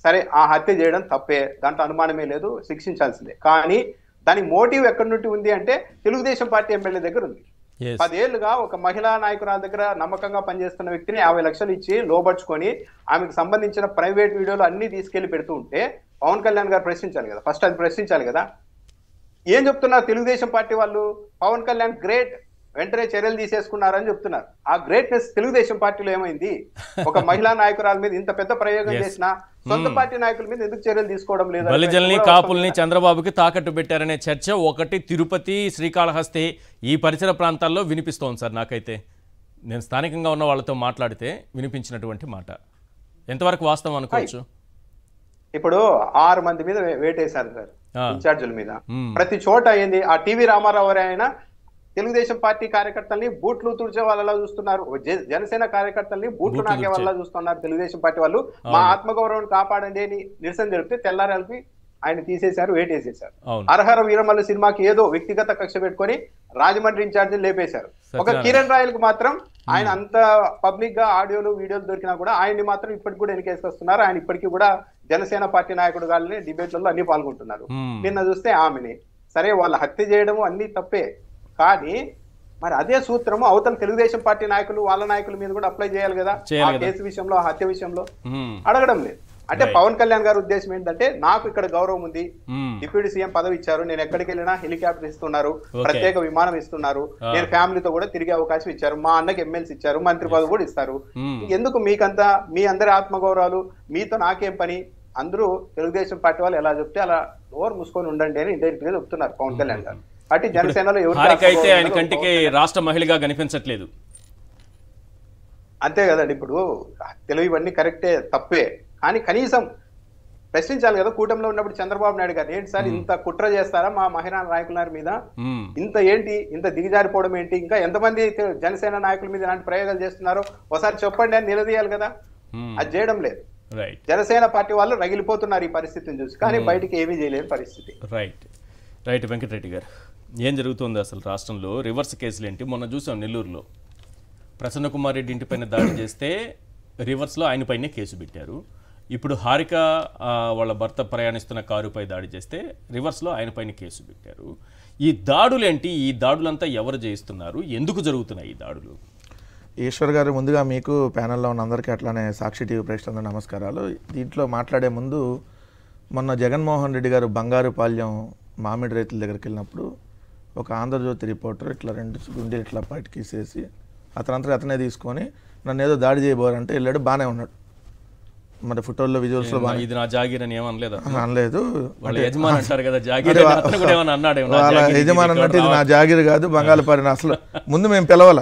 సరే ఆ హత్య చేయడం తప్పే, దాంట్లో అనుమానమే లేదు, శిక్షించాల్సిందే. కానీ దాని మోటివ్ ఎక్కడి నుండి ఉంది అంటే తెలుగుదేశం పార్టీ ఎమ్మెల్యే దగ్గర ఉంది. 10 ఏళ్లుగా ఒక మహిళా నాయకురాల దగ్గర నమ్మకంగా పనిచేస్తున్న వ్యక్తిని 50 లక్షలు ఇచ్చి లోబర్చుకొని ఆమెకు సంబంధించిన ప్రైవేట్ వీడియోలు అన్ని తీసుకెళ్లి పెడుతూ ఉంటే పవన్ కళ్యాణ్ గారు ప్రశ్నించాలి కదా, ఫస్ట్ అది ప్రశ్నించాలి కదా. ఏం చెప్తున్నారు తెలుగుదేశం పార్టీ వాళ్ళు, పవన్ కళ్యాణ్ గ్రేట్, వెంటనే చర్యలు తీసేసుకున్నారని చెప్తున్నారు. ఆ గ్రేట్నెస్ తెలుగుదేశం పార్టీలో ఏమైంది? ఒక మహిళా నాయకురాల మీద ఇంత పెద్ద ప్రయోగం చేసినా సొంత పార్టీ నాయకుల మీద ఎందుకు చర్యలు తీసుకోవడం లేదు? బలిజల్ని కాపుల్ని చంద్రబాబుకి తాకట్టు పెట్టారనే చర్చ ఒకటి తిరుపతి, శ్రీకాళహస్తి ఈ పరిసర ప్రాంతాల్లో వినిపిస్తోంది సార్. నాకైతే నేను స్థానికంగా ఉన్న వాళ్ళతో మాట్లాడితే వినిపించినటువంటి మాట ఎంతవరకు వాస్తవం అనుకోవచ్చు? ఇప్పుడు 6 మంది మీద వేటేశారు సార్ ఇన్ఛార్జీల మీద. ప్రతి చోట అయింది. ఆ టీవీ రామారావు అయినా తెలుగుదేశం పార్టీ కార్యకర్తల్ని బూట్లు తుడిచే వాళ్ళలా చూస్తున్నారు, జనసేన కార్యకర్తల్ని బూట్లు నాకే వాళ్ళ చూస్తున్నారు తెలుగుదేశం పార్టీ వాళ్ళు. మా ఆత్మగౌరవం కాపాడండి అని నిరసన జరిపితే తెల్లారాలకి ఆయన తీసేశారు, వేటేసేశారు. అర్హర వీరమల్లు సినిమాకి ఏదో వ్యక్తిగత కక్ష పెట్టుకొని రాజమండ్రి ఇన్ఛార్జీలు లేపేశారు. ఒక కిరణ్ రాయల్కి మాత్రం ఆయన అంత పబ్లిక్ గా ఆడియోలు వీడియోలు దొరికినా కూడా ఆయన్ని మాత్రం ఇప్పటికి కూడా ఎన్నికేసుకొస్తున్నారు. ఆయన ఇప్పటికీ కూడా జనసేన పార్టీ నాయకుడు గాలని డిబేట్లలో అన్ని పాల్గొంటున్నారు. నిన్న చూస్తే ఆమెని సరే వాళ్ళ హత్య చేయడము అన్ని తప్పే, కానీ మరి అదే సూత్రము అవతల తెలుగుదేశం పార్టీ నాయకులు వాళ్ళ నాయకుల మీద కూడా అప్లై చేయాలి కదా. ఆ కేసు విషయంలో, ఆ హత్య విషయంలో అడగడం లేదు. అంటే పవన్ కళ్యాణ్ గారి ఉద్దేశం ఏంటంటే నాకు ఇక్కడ గౌరవం ఉంది, డిప్యూటీ సీఎం పదవి ఇచ్చారు, నేను ఎక్కడికి వెళ్ళినా హెలికాప్టర్ ఇస్తున్నారు, ప్రత్యేక విమానం ఇస్తున్నారు, నేను ఫ్యామిలీతో కూడా తిరిగే అవకాశం ఇచ్చారు, మా అన్నకి ఎమ్మెల్సీ ఇచ్చారు, మంత్రి పదవి కూడా ఇస్తారు, ఎందుకు మీకంతా మీ అందరి ఆత్మగౌరవాలు, మీతో నాకేం పని, అందరూ తెలుగుదేశం పార్టీ వాళ్ళు ఎలా చెప్తే అలా నోరు మూసుకొని ఉండండి అని ఇండైరెక్ట్ గా చెప్తున్నారు పవన్ కళ్యాణ్ గారు. అటు జనసేనలో ఎవరికైతే ఆయన కంటికి రాష్ట్ర మహిళగా కనిపించట్లేదు అంతే కదండి. ఇప్పుడు తెలుగు ఇవన్నీ కరెక్టే, తప్పే, కానీ కనీసం ప్రశ్నించాలి కదా. కూటమిలో ఉన్నప్పుడు చంద్రబాబు నాయుడు గారు ఏంటి సార్ ఇంత కుట్ర చేస్తారా మా మహిళా నాయకుల మీద, ఇంత ఏంటి ఇంత దిగజారిపోవడం ఏంటి, ఇంకా ఎంతమంది జనసేన నాయకుల మీద ఇలాంటి ప్రయోగాలు చేస్తున్నారో ఒకసారి చెప్పండి అని నిలదీయాలి కదా. అది చేయడం లేదు. జనసేన పార్టీ వాళ్ళు రగిలిపోతున్నారు ఈ పరిస్థితిని చూసి, కానీ బయటికి ఏమీ చేయలేని పరిస్థితి. రైట్ వెంకటరెడ్డి గారు, ఏం జరుగుతుంది అసలు రాష్ట్రంలో? రివర్స్ కేసులు ఏంటి? మొన్న చూసాం నెల్లూరులో ప్రసన్న కుమార్ రెడ్డి ఇంటిపైన దాడి చేస్తే రివర్స్లో ఆయనపైనే కేసు పెట్టారు. ఇప్పుడు హారిక వాళ్ళ భర్త ప్రయాణిస్తున్న కారుపై దాడి చేస్తే రివర్స్లో ఆయనపైన కేసు పెట్టారు. ఈ దాడులు ఏంటి? ఈ దాడులంతా ఎవరు చేయిస్తున్నారు? ఎందుకు జరుగుతున్నాయి ఈ దాడులు? ఈశ్వర్ గారు, ముందుగా మీకు ప్యానెల్లో ఉన్న అందరికీ అట్లానే సాక్షి టీవీ ప్రేక్షకులకు నమస్కారాలు. దీంట్లో మాట్లాడే ముందు మొన్న జగన్మోహన్ రెడ్డి గారు బంగారుపాళ్యం మామిడి రైతుల దగ్గరికి వెళ్ళినప్పుడు ఒక ఆంధ్రజ్యోతి రిపోర్టర్ ఇట్లా 2 గుండెలు ఇట్లా బయటకి తీసేసి అతనే తీసుకొని నన్ను ఏదో దాడి చేయబోరంటే వెళ్ళాడు, బాగానే ఉన్నాడు. మరి ఫోటోల్లో విజువల్స్లో ఇది నా జాగీర్ అని ఏమనలేదు, అనలేదు. వాళ్ళ యజమాని అంటారు కదా జాగీర్, వాళ్ళ యజమాని అన్నట్టు ఇది నా జాగీర్ కాదు బంగాళపారిన. అసలు ముందు మేము పిలవాల,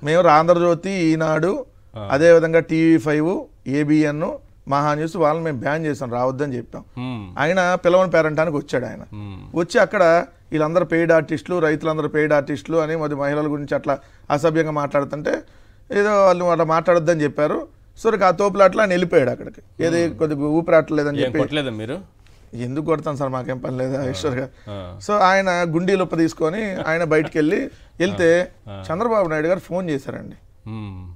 మేము ఆంధ్రజ్యోతి, ఈనాడు, అదేవిధంగా TV5, ABN, మహా న్యూస్ వాళ్ళని మేము బ్యాన్ చేసాం, రావద్దని చెప్పాం. ఆయన పిలవని పేరంటానికి వచ్చాడు. ఆయన వచ్చి అక్కడ వీళ్ళందరూ పెయిడ్ ఆర్టిస్టులు, రైతులందరూ పెయిడ్ ఆర్టిస్టులు అని మరి మహిళల గురించి అట్లా అసభ్యంగా మాట్లాడుతుంటే ఏదో వాళ్ళు అట్లా మాట్లాడొద్దని చెప్పారు. సో ఆ తోపులు అట్లా ఆయన వెళ్ళిపోయాడు అక్కడికి. ఏది కొద్దిగా ఊపిరాట్లేదని చెప్పి. మీరు ఎందుకు కొడతాను సార్, మాకేం పని లేదా ఈశ్వర్ గారు. సో ఆయన గుండీ లొప్ప తీసుకొని ఆయన బయటికి వెళ్తే చంద్రబాబు నాయుడు గారు ఫోన్ చేశారండి.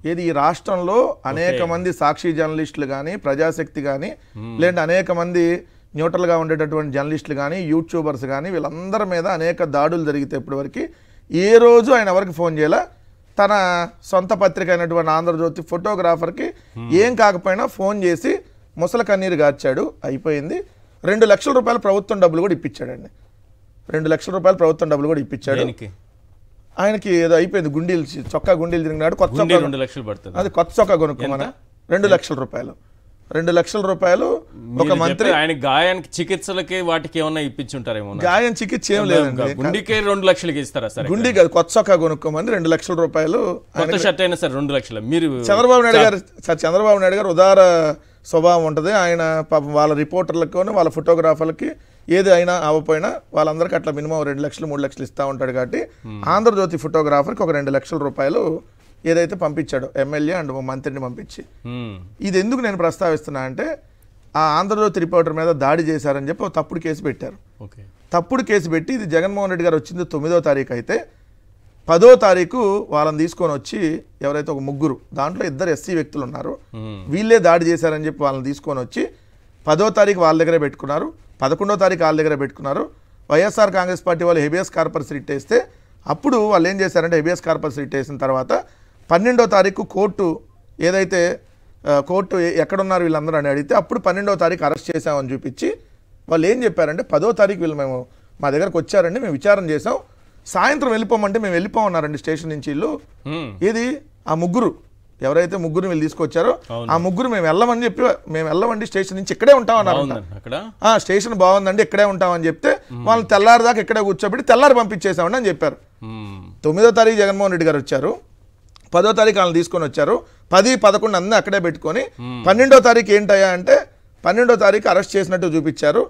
ఏది ఈ రాష్ట్రంలో అనేక మంది సాక్షి జర్నలిస్టులు కానీ, ప్రజాశక్తి కానీ, లేదంటే అనేక మంది న్యూట్రల్గా ఉండేటటువంటి జర్నలిస్టులు కానీ, యూట్యూబర్స్ కానీ, వీళ్ళందరి మీద అనేక దాడులు జరిగితే ఇప్పటివరకు ఏ రోజు ఆయన ఎవరికి ఫోన్ చేయాలా, తన సొంత పత్రిక అయినటువంటి ఆంధ్రజ్యోతి ఫోటోగ్రాఫర్కి ఏం కాకపోయినా ఫోన్ చేసి ముసల కన్నీరు గార్చాడు. అయిపోయింది. 2 లక్షల రూపాయలు ప్రభుత్వం డబ్బులు కూడా ఇప్పించాడండి. 2 లక్షల రూపాయలు ప్రభుత్వం డబ్బులు కూడా ఇప్పించాడు. ఆయనకి ఏదో అయిపోయింది. గుండీలు చొక్కా గుండీలు తిరిగినాడు. కొత్త చొక్కా 2 లక్షలు పడుతుంది. అది కొత్త చొక్కా కొనుక్కోమని 2 లక్షల రూపాయలు. 2 లక్షల రూపాయలు ఒక మంత్రి ఆయన గాయానికి చికిత్సలకి వాటికి ఏమన్నా ఇప్పించుంటారేమో. గాయం చికిత్స ఏం లేదండి. గుండెకే 2 లక్షలకి ఇస్తారా? సరే గుండీ కాదు, కొత్త చొక్కా కొనుక్కోమని 2 లక్షల రూపాయలు. కొత్త షర్ట్ అయినా సరే 2 లక్షలు. మీరు చంద్రబాబు నాయుడు గారు ఉదార స్వభావం ఉంటుంది. ఆయన పాపం వాళ్ళ రిపోర్టర్లకు వాళ్ళ ఫోటోగ్రాఫర్లకి ఏది అయినా అవ్వపోయినా వాళ్ళందరికీ అట్లా మినిమం 2 లక్షలు 3 లక్షలు ఇస్తూ ఉంటాడు. కాబట్టి ఆంధ్రజ్యోతి ఫోటోగ్రాఫర్కి ఒక 2 లక్షల రూపాయలు ఏదైతే పంపించాడో ఎమ్మెల్యే అండ్ మంత్రిని పంపించి. ఇది ఎందుకు నేను ప్రస్తావిస్తున్నా అంటే ఆ ఆంధ్రజ్యోతి రిపోర్టర్ మీద దాడి చేశారని చెప్పి తప్పుడు కేసు పెట్టారు. తప్పుడు కేసు పెట్టి ఇది జగన్మోహన్ రెడ్డి గారు వచ్చింది 9వ తారీఖు అయితే 10వ తారీఖు వాళ్ళని తీసుకొని వచ్చి ఎవరైతే ఒక 3 దాంట్లో 2 ఎస్సీ వ్యక్తులు ఉన్నారు, వీళ్ళే దాడి చేశారని చెప్పి వాళ్ళని తీసుకొని వచ్చి 10వ తారీఖు వాళ్ళ దగ్గరే పెట్టుకున్నారు. 11వ తారీఖు వాళ్ళ దగ్గర పెట్టుకున్నారు. వైఎస్ఆర్ కాంగ్రెస్ పార్టీ వాళ్ళు హెబియస్ కార్పస్ రిట్ వేస్తే అప్పుడు వాళ్ళు ఏం చేశారంటే హెబియస్ కార్పస్ రిట్ వేసిన తర్వాత 12వ తారీఖు కోర్టు ఏదైతే కోర్టు ఎక్కడున్నారు వీళ్ళందరూ అని అడిగితే అప్పుడు 12వ తారీఖు అరెస్ట్ చేశామని చూపించి వాళ్ళు ఏం చెప్పారంటే 10వ తారీఖు వీళ్ళు మేము మా దగ్గరకు వచ్చారండి, మేము విచారణ చేసాం, సాయంత్రం వెళ్ళిపోమంటే మేము వెళ్ళిపోమన్నారండి స్టేషన్ నుంచి. వీళ్ళు ఇది ఆ 3 ఎవరైతే 3 వీళ్ళు తీసుకొచ్చారో ఆ 3 మేము వెళ్ళమండి స్టేషన్ నుంచి ఇక్కడే ఉంటామన్నారు. స్టేషన్ బాగుందండి ఇక్కడే ఉంటామని చెప్తే వాళ్ళని తెల్లారి దాకా ఇక్కడే కూర్చోబెట్టి తెల్లారి పంపించేసామండి అని చెప్పారు. 9వ తారీఖు జగన్మోహన్ రెడ్డి గారు వచ్చారు, 10వ తారీఖు వాళ్ళని తీసుకొని వచ్చారు, 10, 11 అన్నీ అక్కడే పెట్టుకొని 12వ తారీఖు ఏంటయ్యా అంటే 12వ తారీఖు అరెస్ట్ చేసినట్టు చూపించారు.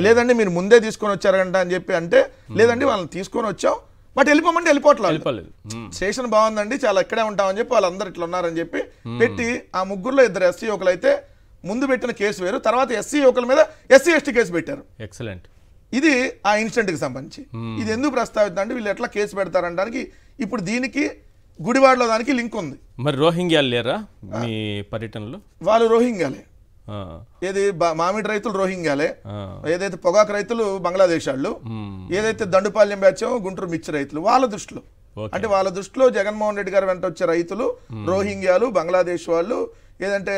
లేదండి మీరు ముందే తీసుకొని వచ్చారంట అని చెప్పి అంటే లేదండి వాళ్ళని తీసుకొని వచ్చాం బట్ వెళ్ళిపోమంటే వెళ్ళిపోవట్లేదు, స్టేషన్ బాగుందండి చాలా ఇక్కడే ఉంటామని చెప్పి వాళ్ళందరూ ఇట్లా ఉన్నారని చెప్పి పెట్టి ఆ 3లో 2 ఎస్సీ యువకులు అయితే ముందు పెట్టిన కేసు వేరు, తర్వాత ఎస్సీ యువకుల మీద ఎస్సీ ఎస్టీ కేసు పెట్టారు. ఎక్సలెంట్. ఇది ఆ ఇన్సిడెంట్కి సంబంధించి. ఇది ఎందుకు ప్రస్తావిద్దాం అంటే వీళ్ళు ఎట్లా కేసు పెడతారనడానికి ఇప్పుడు దీనికి గుడివాడలో దానికి లింక్ ఉంది. మరి రోహింగ్యాలు లేరా మీ పర్యటనలో? వాళ్ళు రోహింగ్యాలే. ఏది మామిడి రైతులు రోహింగ్యాలే, ఏదైతే పొగాకు రైతులు బంగ్లాదేశ్ వాళ్ళు, ఏదైతే దండుపాల్యం బ్యాచ్ గుంటూరు మిర్చి రైతులు వాళ్ళ దృష్టిలో అంటే వాళ్ళ దృష్టిలో జగన్మోహన్ రెడ్డి గారు వెంట వచ్చే రైతులు రోహింగ్యాలు, బంగ్లాదేశ్ వాళ్ళు, ఏదంటే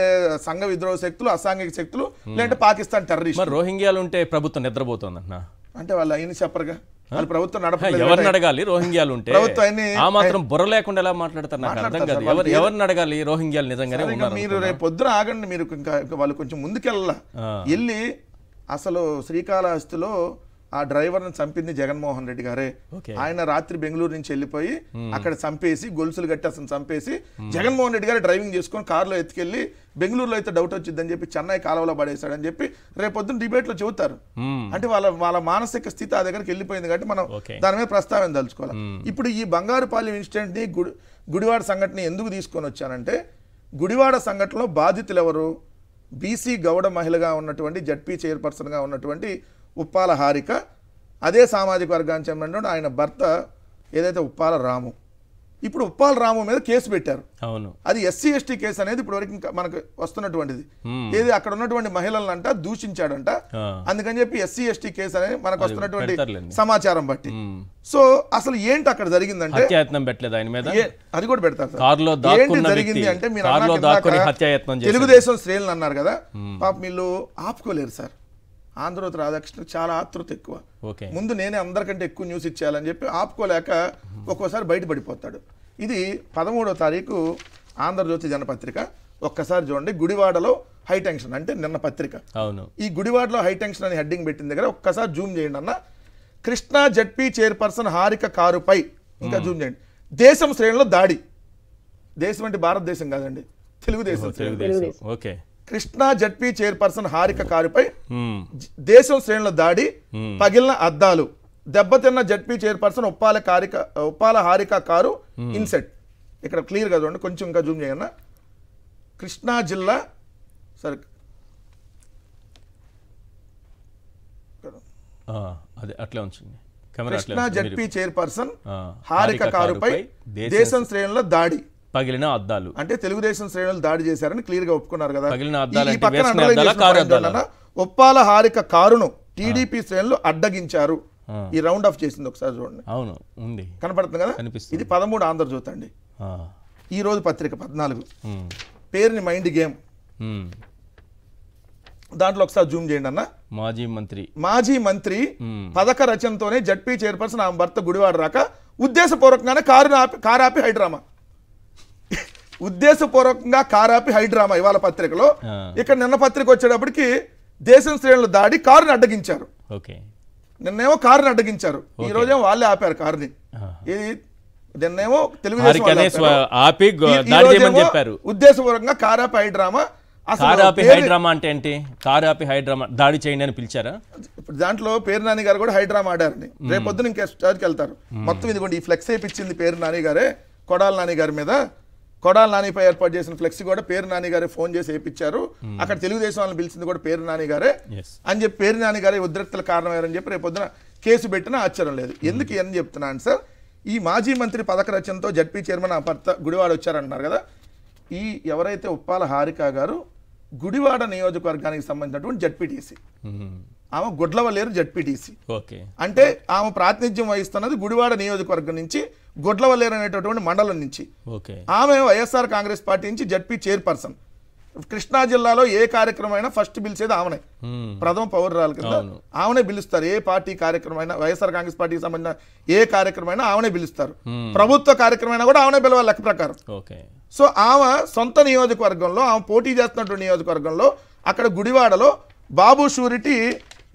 సంఘ విద్రోహ శక్తులు, అసాంఘిక శక్తులు, లేదంటే పాకిస్తాన్ టెర్రరిస్ట్. రోహింగ్యాలు ఉంటే ప్రభుత్వం నిద్రపోతుందన్నా అంటే వాళ్ళు అయిన చెప్పరుగా, వాళ్ళు ప్రభుత్వం ఎవరిని అడగాలి? రోహింగ్యాలు ఉంటే ఆ మాత్రం బుర్ర లేకుండా ఎలా మాట్లాడతారు? నాకు అర్థం కాదు. ఎవరిని అడగాలి? రోహింగ్యాలు నిజంగానే మీరు రేపు పొద్దున ఆగండి, మీరు ఇంకా వాళ్ళు కొంచెం ముందుకెళ్ళాల వెళ్ళి అసలు శ్రీకాళహస్తిలో ఆ డ్రైవర్ని చంపింది జగన్మోహన్ రెడ్డి గారే. ఆయన రాత్రి బెంగళూరు నుంచి వెళ్ళిపోయి అక్కడ చంపేసి గొలుసులు కట్టి అసలు చంపేసి జగన్మోహన్ రెడ్డి గారు డ్రైవింగ్ చేసుకొని కారులో ఎత్తుకెళ్ళి బెంగళూరులో అయితే డౌట్ వచ్చిందని చెప్పి చెన్నై కాలువలో పడేశాడని చెప్పి రేపొద్దున డిబేట్ లో చెబుతారు. అంటే వాళ్ళ మానసిక స్థితి ఆ దగ్గరికి వెళ్ళిపోయింది కాబట్టి మనం దాని మీద ప్రస్తావన తలుచుకోవాలి. ఇప్పుడు ఈ బంగారుపాలెం ఇన్సిడెంట్ ని గుడివాడ సంఘటన ఎందుకు తీసుకొని వచ్చానంటే గుడివాడ సంఘటనలో బాధితులు ఎవరు? బీసీ గౌడ మహిళగా ఉన్నటువంటి జడ్పీ చైర్పర్సన్ గా ఉన్నటువంటి ఉప్పాల హారిక, అదే సామాజిక వర్గానికి చెందినటువంటి ఆయన భర్త ఏదైతే ఉప్పాల రాము. ఇప్పుడు ఉప్పాల రాము మీద కేసు పెట్టారు. అవును, అది ఎస్సీ ఎస్టీ కేసు అనేది ఇప్పుడు వరకు మనకు వస్తున్నటువంటిది. ఏది అక్కడ ఉన్నటువంటి మహిళలంట దూషించాడంట, అందుకని చెప్పి ఎస్సీ ఎస్టీ కేసు అనేది మనకు వస్తున్నటువంటి సమాచారం బట్టి. సో అసలు ఏంటి అక్కడ జరిగిందంటే అది కూడా పెడతారు. ఏంటి జరిగింది అంటే మీరు తెలుగుదేశం శ్రేణులు అన్నారు కదా, పాప వీళ్ళు ఆపుకోలేరు సార్. ఆంధ్రజ్యోతి రాధాకృష్ణ చాలా ఆతృత ఎక్కువ, ముందు నేనే అందరికంటే ఎక్కువ న్యూస్ ఇచ్చేయాలని చెప్పి ఆపుకోలేక ఒక్కోసారి బయటపడిపోతాడు. ఇది 13వ తారీఖు ఆంధ్రజ్యోతి జనపత్రిక. ఒక్కసారి చూడండి, గుడివాడలో హై టెన్షన్ అంటే నిన్న పత్రిక. అవును, ఈ గుడివాడలో హై టెన్షన్ అని హెడ్డింగ్ పెట్టిన దగ్గర ఒక్కసారి జూమ్ చేయండి అన్న. కృష్ణా జడ్పీ చైర్పర్సన్ హారిక కారుపై, ఇంకా జూమ్ చేయండి, దేశం శ్రేణిలో దాడి. దేశం అంటే భారతదేశం కాదండి, Telugu Desam. Okay, Krishna ZP chairperson Harika కారుపై దేశం శ్రేణుల దాడి, పగిలిన అద్దాలు, దెబ్బతిన్న జడ్పీ చైర్పర్సన్ ఉప్పాల హారిక కారు ఇన్సెట్. ఇక్కడ క్లియర్ గా చూడండి, కొంచెం ఇంకా జూమ్ చేయన్న. కృష్ణా జిల్లా సరే అట్లా ఉంచండి. కృష్ణా జడ్పీ చైర్పర్సన్ హారిక కారుపై దేశం శ్రేణుల దాడి, పగిలిన అద్దాలు అంటే తెలుగుదేశం శ్రేణులు దాడి చేశారని క్లియర్ గా ఒప్పుకున్నారు కదా. ఉప్పాల హారిక కారును టీడీపీ శ్రేణులు అడ్డగించారు. ఈ రౌండ్ ఆఫ్ చేసింది ఒకసారి చూడండి. అవును, ఉంది, కనపడుతుంది కదా. ఇది 13 ఆంధ్రజ్యోతి అండి. ఈ రోజు పత్రిక 14 పేరుని మైండ్ గేమ్. దాంట్లో ఒకసారి జూమ్ చేయండి అన్న. మాజీ మంత్రి పథక రచనతోనే జడ్పీ చైర్పర్సన్ ఆమె భర్త గుడివాడ రాక ఉద్దేశపూర్వకంగానే కారాపి హైడ్రామా. ఉద్దేశపూర్వకంగా కారాపి హైడ్రామా ఇవాళ పత్రికలో. ఇక్కడ నిన్న పత్రిక వచ్చేటప్పటికి దేశం శ్రేణులు దాడి కారుని అడ్డగించారు. నిన్నేమో కారుని అడ్డగించారు, ఈ రోజేమో వాళ్ళే ఆపారు కారుని. ఇది నిన్నేమో తెలుగుదేశం ఉద్దేశపూర్వకంగా కారాపి హైడ్రామా. హైడ్రామా అంటే ఏంటి? కారాపి హైడ్రామా దాడి చేయండి అని పిలిచారా? దాంట్లో పేరు నాని గారు కూడా హైడ్రామా ఆడారని. రేపొద్దున ఇంకా స్టార్కి వెళ్తారు. మొత్తం ఇదిగోండి ఈ ఫ్లెక్స్ వేయించింది పేరు నాని గారే, కొడాల నాని గారి మీద. కొడాల నానిపై ఏర్పాటు చేసిన ఫ్లెక్సీ కూడా పేరు నాని గారే ఫోన్ చేసి వేయించారు. అక్కడ తెలుగుదేశం వాళ్ళని పిలిచింది కూడా పేరు నాని గారే అని చెప్పి పేరు నాని గారే ఉద్రిక్తల కారణమయ్యారని చెప్పి రేపొద్దున కేసు పెట్టినా ఆశ్చర్యం లేదు. ఎందుకు అని చెప్తున్నాను సార్, ఈ మాజీ మంత్రి పథక రచనతో జడ్పీ చైర్మన్ ఆ భర్త గుడివాడ వచ్చారంటున్నారు కదా. ఈ ఎవరైతే ఉప్పాల హారిక గారు గుడివాడ నియోజకవర్గానికి సంబంధించినటువంటి జడ్పీటీసీ, ఆమె గుడ్లవల్లేరు జడ్పీటీసీ. అంటే ఆమె ప్రాతినిధ్యం వహిస్తున్నది గుడివాడ నియోజకవర్గం నుంచి, గుడ్లవల్లేరు అనేటటువంటి మండలం నుంచి. ఆమె వైఎస్ఆర్ కాంగ్రెస్ పార్టీ నుంచి జడ్పీ చైర్పర్సన్. కృష్ణా జిల్లాలో ఏ కార్యక్రమం అయినా ఫస్ట్ పిలిచేది ఆమెనే, ప్రథమ పౌరురాలు కింద ఆమెనే పిలుస్తారు. ఏ పార్టీ కార్యక్రమం అయినా, వైఎస్ఆర్ కాంగ్రెస్ పార్టీకి సంబంధించిన ఏ కార్యక్రమం అయినా ఆమెనే పిలుస్తారు. ప్రభుత్వ కార్యక్రమం అయినా కూడా ఆమెనే పిలవాలి లెక్క ప్రకారం. సో ఆమె సొంత నియోజకవర్గంలో, ఆమె పోటీ చేస్తున్నటువంటి నియోజకవర్గంలో అక్కడ గుడివాడలో బాబు షూరిటీ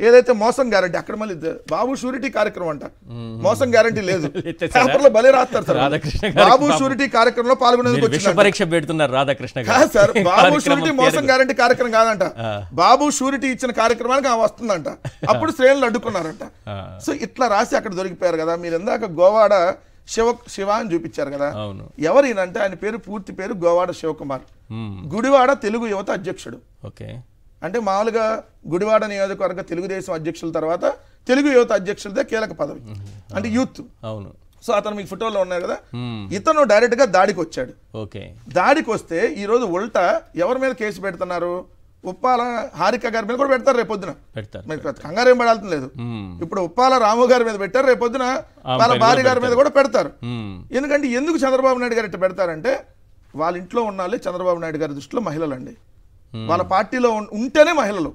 ఏదైతే మోసం గ్యారంటీ, అక్కడ మళ్ళీ బాబు షూరిటీ కార్యక్రమం అంట, మోసం గ్యారంటీ లేదు. పేపర్లో భలే రాస్తారు సార్. బాబు షూరిటీ కార్యక్రమంలో పాల్గొనేందుకు పరీక్ష పెడుతున్నారు రాధాకృష్ణ సార్. బాబు షూరిటీ మోసం గ్యారంటీ కార్యక్రమం కాదంట, బాబు షూరిటీ ఇచ్చిన కార్యక్రమానికి ఆమె వస్తుందంట. అప్పుడు శ్రేణులు అడ్డుకున్నారంట. సో ఇట్లా రాసి అక్కడ దొరికిపోయారు కదా. మీరు ఇందాక గోవాడ శివ అని చూపించారు కదా. ఎవరినంటే ఆయన పేరు, పూర్తి పేరు గోవాడ శివకుమార్, గుడివాడ తెలుగు యువత అధ్యక్షుడు. అంటే మామూలుగా గుడివాడ నియోజకవర్గ తెలుగుదేశం అధ్యక్షుల తర్వాత తెలుగు యువత అధ్యక్షులదే కీలక పదవి, అంటే యూత్. సో అతను మీకు ఫోటోలో ఉన్నారు కదా. ఇతను డైరెక్ట్ గా దాడికి వచ్చాడు. దాడికి వస్తే ఈ రోజు ఉల్టా ఎవరి మీద కేసు పెడుతున్నారు? ఉప్పాల హారిక గారి మీద కూడా పెడతారు రేపొద్దున. కంగారు ఏం పడాల్సిన లేదు. ఇప్పుడు ఉప్పాల రాము గారి మీద పెట్టారు, రేపొద్దున వాళ్ళ భార్య గారి మీద కూడా పెడతారు. ఎందుకంటే ఎందుకు చంద్రబాబు నాయుడు గారు ఇట్లా పెడతారంటే, వాళ్ళ ఇంట్లో ఉన్న వాళ్ళే చంద్రబాబు నాయుడు గారి దృష్టిలో మహిళలు అండి. వాళ్ళ పార్టీలో ఉంటేనే మహిళలు,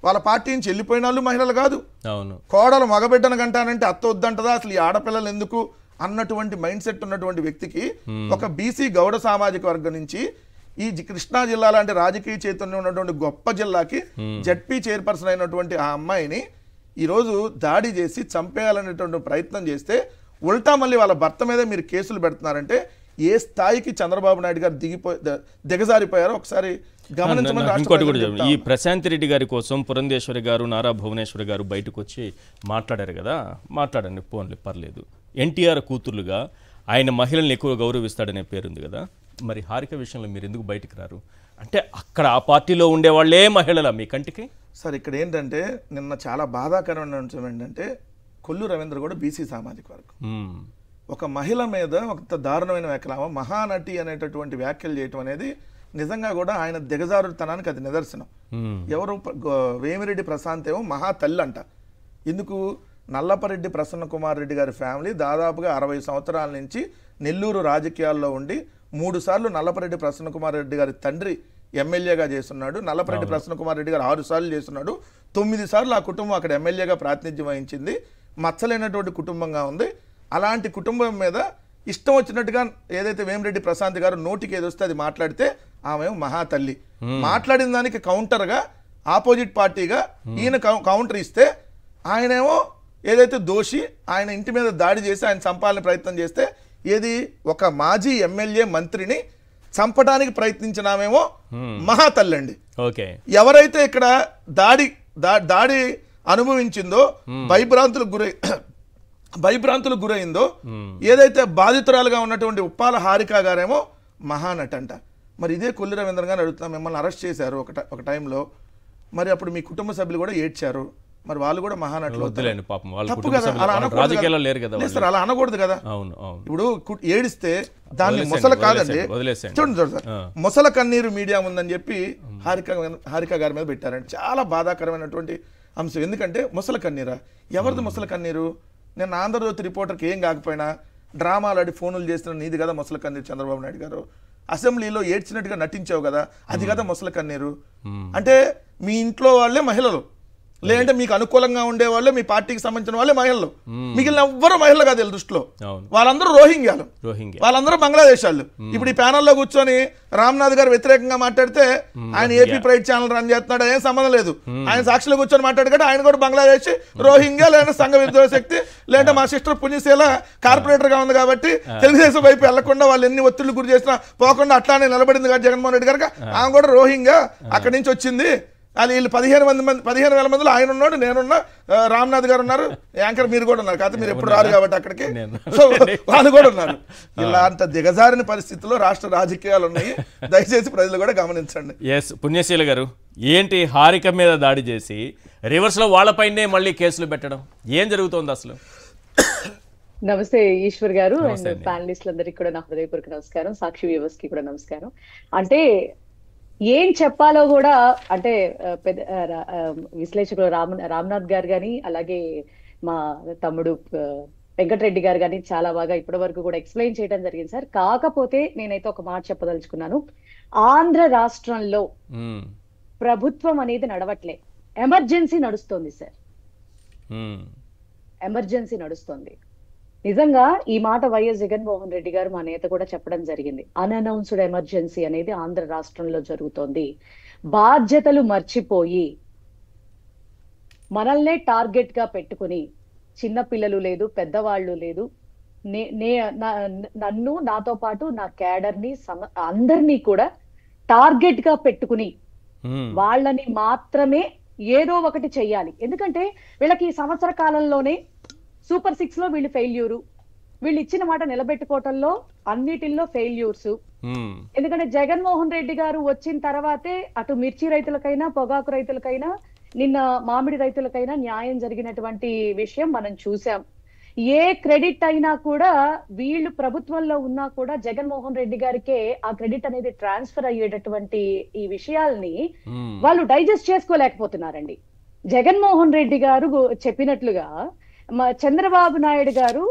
వాళ్ళ పార్టీ నుంచి వెళ్ళిపోయిన వాళ్ళు మహిళలు కాదు. కోడలు మగబిడ్డను కంటానంటే అత్త వద్దంటదా, అసలు ఈ ఆడపిల్లలు ఎందుకు అన్నటువంటి మైండ్ సెట్ ఉన్నటువంటి వ్యక్తికి ఒక బీసీ గౌడ సామాజిక వర్గం నుంచి ఈ కృష్ణా జిల్లా లాంటి రాజకీయ చైతన్యం ఉన్నటువంటి గొప్ప జిల్లాకి జడ్పీ చైర్పర్సన్ అయినటువంటి ఆ అమ్మాయిని ఈరోజు దాడి చేసి చంపేయాలనేటువంటి ప్రయత్నం చేస్తే ఉల్టా మళ్ళీ వాళ్ళ భర్త మీద మీరు కేసులు పెడుతున్నారంటే ఏ స్థాయికి చంద్రబాబు నాయుడు గారు దిగజారిపోయారో ఒకసారి గమనించమని. ఇంకోటి కూడా ఈ ప్రశాంత్ రెడ్డి గారి కోసం పురంధేశ్వరి గారు, నారా భువనేశ్వరి గారు బయటకు వచ్చి మాట్లాడారు కదా. మాట్లాడండి, పోన్లే పర్లేదు. ఎన్టీఆర్ కూతుర్లుగా ఆయన మహిళల్ని ఎక్కువ గౌరవిస్తాడనే పేరుంది కదా. మరి హారిక విషయంలో మీరు ఎందుకు బయటకు రారు? అంటే అక్కడ ఆ పార్టీలో ఉండేవాళ్ళే మహిళల మీ కంటికి? సార్ ఇక్కడ ఏంటంటే నిన్న చాలా బాధాకరమైన అంశం ఏంటంటే, కొల్లు రవీంద్ర కూడా బీసీ సామాజిక వర్గం. ఒక మహిళ మీద ఒక దారుణమైన వ్యాఖ్యలు, మహానటి అనేటటువంటి వ్యాఖ్యలు చేయటం అనేది నిజంగా కూడా ఆయన దిగజారుతనానికి అది నిదర్శనం. ఎవరు వేమిరెడ్డి ప్రశాంత్ ఏమో మహా తల్లి అంట. ఎందుకు? నల్లపరెడ్డి ప్రసన్న కుమార్ రెడ్డి గారి ఫ్యామిలీ దాదాపుగా 60 సంవత్సరాల నుంచి నెల్లూరు రాజకీయాల్లో ఉండి 3 సార్లు నల్లపరెడ్డి ప్రసన్న కుమార్ రెడ్డి గారి తండ్రి ఎమ్మెల్యేగా చేస్తున్నాడు. నల్లపరెడ్డి ప్రసన్న కుమార్ రెడ్డి గారు 6 సార్లు చేస్తున్నాడు. 9 సార్లు ఆ కుటుంబం అక్కడ ఎమ్మెల్యేగా ప్రాతినిధ్యం వహించింది. మచ్చలేనటువంటి కుటుంబంగా ఉంది. అలాంటి కుటుంబం మీద ఇష్టం వచ్చినట్టుగా ఏదైతే వేమిరెడ్డి ప్రశాంత్ గారు నోటికి ఏదొస్తే అది మాట్లాడితే ఆమె మహాతల్లి. మాట్లాడిన దానికి కౌంటర్గా ఆపోజిట్ పార్టీగా ఈయన కౌంటర్ ఇస్తే ఆయనేమో ఏదైతే దోషి, ఆయన ఇంటి మీద దాడి చేసి ఆయన చంపాలని ప్రయత్నం చేస్తే ఏది ఒక మాజీ ఎమ్మెల్యే మంత్రిని చంపడానికి ప్రయత్నించినామేమో మహాతల్లి అండి. ఎవరైతే ఇక్కడ దాడి అనుభవించిందో, భయభ్రాంతులకు గురైందో, ఏదైతే బాధితురాలుగా ఉన్నటువంటి ఉప్పాల హారిక గారేమో మహానటి అంట. మరి ఇదే కొల్లు రవీంద్ర గారిని అడుగుతున్నాం, మిమ్మల్ని అరెస్ట్ చేశారు ఒక టైంలో, మరి అప్పుడు మీ కుటుంబ సభ్యులు కూడా ఏడ్చారు, మరి వాళ్ళు కూడా మహానటులు తప్పు కదా? అలా అనకూడదు కదా. ఇప్పుడు ఏడిస్తే దాన్ని మొసల కాదండి, చూడండి సార్, మొసల కన్నీరు మీడియా ఉందని చెప్పి హారిక గారి మీద పెట్టారండి. చాలా బాధాకరమైనటువంటి అంశం. ఎందుకంటే మొసల కన్నీరా? ఎవరిది మొసల కన్నీరు? నేను ఆంధ్రజ్యోతి రిపోర్టర్కి ఏం కాకపోయినా డ్రామాలు ఆడి ఫోనులు చేస్తున్న నీది కదా ముసలి కన్నీరు చంద్రబాబు నాయుడు గారు. అసెంబ్లీలో ఏడ్చినట్టుగా నటించావు కదా, అది కదా ముసలి కన్నీరు. అంటే మీ ఇంట్లో వాళ్ళే మహిళలు, లేదంటే మీకు అనుకూలంగా ఉండే వాళ్ళే మీ పార్టీకి సంబంధించిన వాళ్ళే మహిళలు, మిగిలిన ఎవ్వరూ మహిళలు కాదు వీళ్ళ దృష్టిలో. వాళ్ళందరూ రోహింగ్యాలు, వాళ్ళందరూ బంగ్లాదేశ్ వాళ్ళు. ఇప్పుడు ఈ ప్యానల్లో కూర్చొని రామ్నాథ్ గారు వ్యతిరేకంగా మాట్లాడితే ఆయన ఏపీ ప్రైడ్ ఛానల్ రన్ చేస్తున్నాడు, ఏం సంబంధం లేదు. ఆయన సాక్షిలో కూర్చొని మాట్లాడు, ఆయన కూడా బంగ్లాదేశ్ రోహింగ్యా, లేదా సంఘ విద్రోహ శక్తి, లేదంటే మా సిస్టర్ పుణ్యశీల కార్పొరేటర్ గా ఉంది కాబట్టి తెలుగుదేశం వైపు వెళ్లకుండా వాళ్ళు ఎన్ని ఒత్తిళ్లు గురి చేసినా పోకుండా అట్లానే నిలబడింది కాబట్టి జగన్మోహన్ రెడ్డి గారు, ఆమె కూడా రోహింగ్యా అక్కడి నుంచి వచ్చింది. అది వీళ్ళు 15,000 మందిలో ఆయన ఉన్నాడు, నేనున్నా, రామ్నాథ్ గారు ఉన్నారు, యాంకర్ మీరు కూడా ఉన్నారు. కాకపోతే మీరు ఎప్పుడు రారు కాబట్టి అక్కడికి, సో వాళ్ళు కూడా ఉన్నారు. ఇలాంటి దిగజారిన పరిస్థితుల్లో రాష్ట్ర రాజకీయాలు ఉన్నాయి, దయచేసి ప్రజలు కూడా గమనించండి. ఎస్ పుణ్యశీల గారు, ఏంటి హారిక మీద దాడి చేసి రివర్స్ లో వాళ్ళపైనే మళ్ళీ కేసులు పెట్టడం, ఏం జరుగుతోంది అసలు? నమస్తే ఈశ్వర్ గారు అండ్ ప్యానలిస్టులందరికీ కూడా నా హృదయపూర్వక నమస్కారం, సాక్షి వ్యూవర్స్ కి కూడా నమస్కారం. అంటే ఏం చెప్పాలో కూడా అంటే పెద్ద విశ్లేషకులు రామ్నాథ్ గారు కానీ అలాగే మా తమ్ముడు వెంకటరెడ్డి గారు కానీ చాలా బాగా ఇప్పటి వరకు కూడా ఎక్స్ప్లెయిన్ చేయడం జరిగింది సార్. కాకపోతే నేనైతే ఒక మాట చెప్పదలుచుకున్నాను. ఆంధ్ర రాష్ట్రంలో ప్రభుత్వం అనేది నడవట్లే, ఎమర్జెన్సీ నడుస్తోంది సార్, ఎమర్జెన్సీ నడుస్తోంది. నిజంగా ఈ మాట వైఎస్ జగన్మోహన్ రెడ్డి గారు మా నేత కూడా చెప్పడం జరిగింది. అన్అనౌన్స్డ్ ఎమర్జెన్సీ అనేది ఆంధ్ర రాష్ట్రంలో జరుగుతోంది. బాధ్యతలు మర్చిపోయి మనల్నే టార్గెట్ గా పెట్టుకుని, చిన్న పిల్లలు లేదు, పెద్దవాళ్ళు లేదు, నన్ను నాతో పాటు నా క్యాడర్ ని అందరినీ కూడా టార్గెట్ గా పెట్టుకుని వాళ్ళని మాత్రమే ఏదో ఒకటి చెయ్యాలి. ఎందుకంటే వీళ్ళకి ఈ సంవత్సర కాలంలోనే సూపర్ 6 లో వీళ్ళు ఫెయిల్యూరు, వీళ్ళు ఇచ్చిన మాట నిలబెట్టుకోవటంలో అన్నిటిల్లో ఫెయిల్యూర్స్. ఎందుకంటే జగన్మోహన్ రెడ్డి గారు వచ్చిన తర్వాతే అటు మిర్చి రైతులకైనా పొగాకు రైతులకైనా నిన్న మామిడి రైతులకైనా న్యాయం జరిగినటువంటి విషయం మనం చూసాం. ఏ క్రెడిట్ అయినా కూడా వీళ్ళు ప్రభుత్వంలో ఉన్నా కూడా జగన్మోహన్ రెడ్డి గారికే ఆ క్రెడిట్ అనేది ట్రాన్స్ఫర్ అయ్యేటటువంటి ఈ విషయాల్ని వాళ్ళు డైజెస్ట్ చేసుకోలేకపోతున్నారండి. జగన్మోహన్ రెడ్డి గారు చెప్పినట్లుగా చంద్రబాబు నాయుడు గారు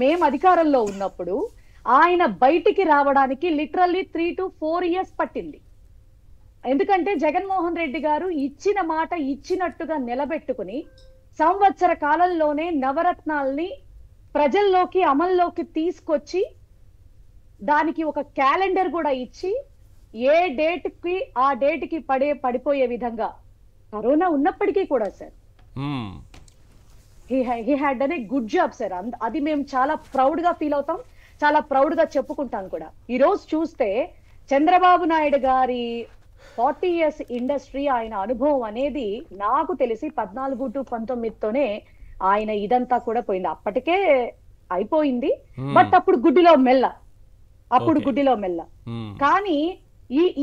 మేము అధికారంలో ఉన్నప్పుడు ఆయన బయటికి రావడానికి లిటరల్లీ 3 to 4 years పట్టింది. ఎందుకంటే జగన్మోహన్ రెడ్డి గారు ఇచ్చిన మాట ఇచ్చినట్టుగా నిలబెట్టుకుని సంవత్సర కాలంలోనే నవరత్నాల్ని ప్రజల్లోకి అమల్లోకి తీసుకొచ్చి దానికి ఒక క్యాలెండర్ కూడా ఇచ్చి ఏ డేట్ కి ఆ డేట్ కి పడిపోయే విధంగా కరోనా ఉన్నప్పటికీ కూడా sir he had done a good job sir. అది మేము చాలా ప్రౌడ్ గా ఫీల్ అవుతాం, చాలా ప్రౌడ్ గా చెప్పుకుంటాం కూడా. ఈ రోజు చూస్తే చంద్రబాబు నాయుడు గారి 40 years ఇండస్ట్రీ, ఆయన అనుభవం అనేది నాకు తెలిసి 14 to 19తోనే ఆయన ఇదంతా కూడా పోయింది. అప్పటికే అయిపోయింది, బట్ అప్పుడు గుడ్డిలో మెల్ల. కానీ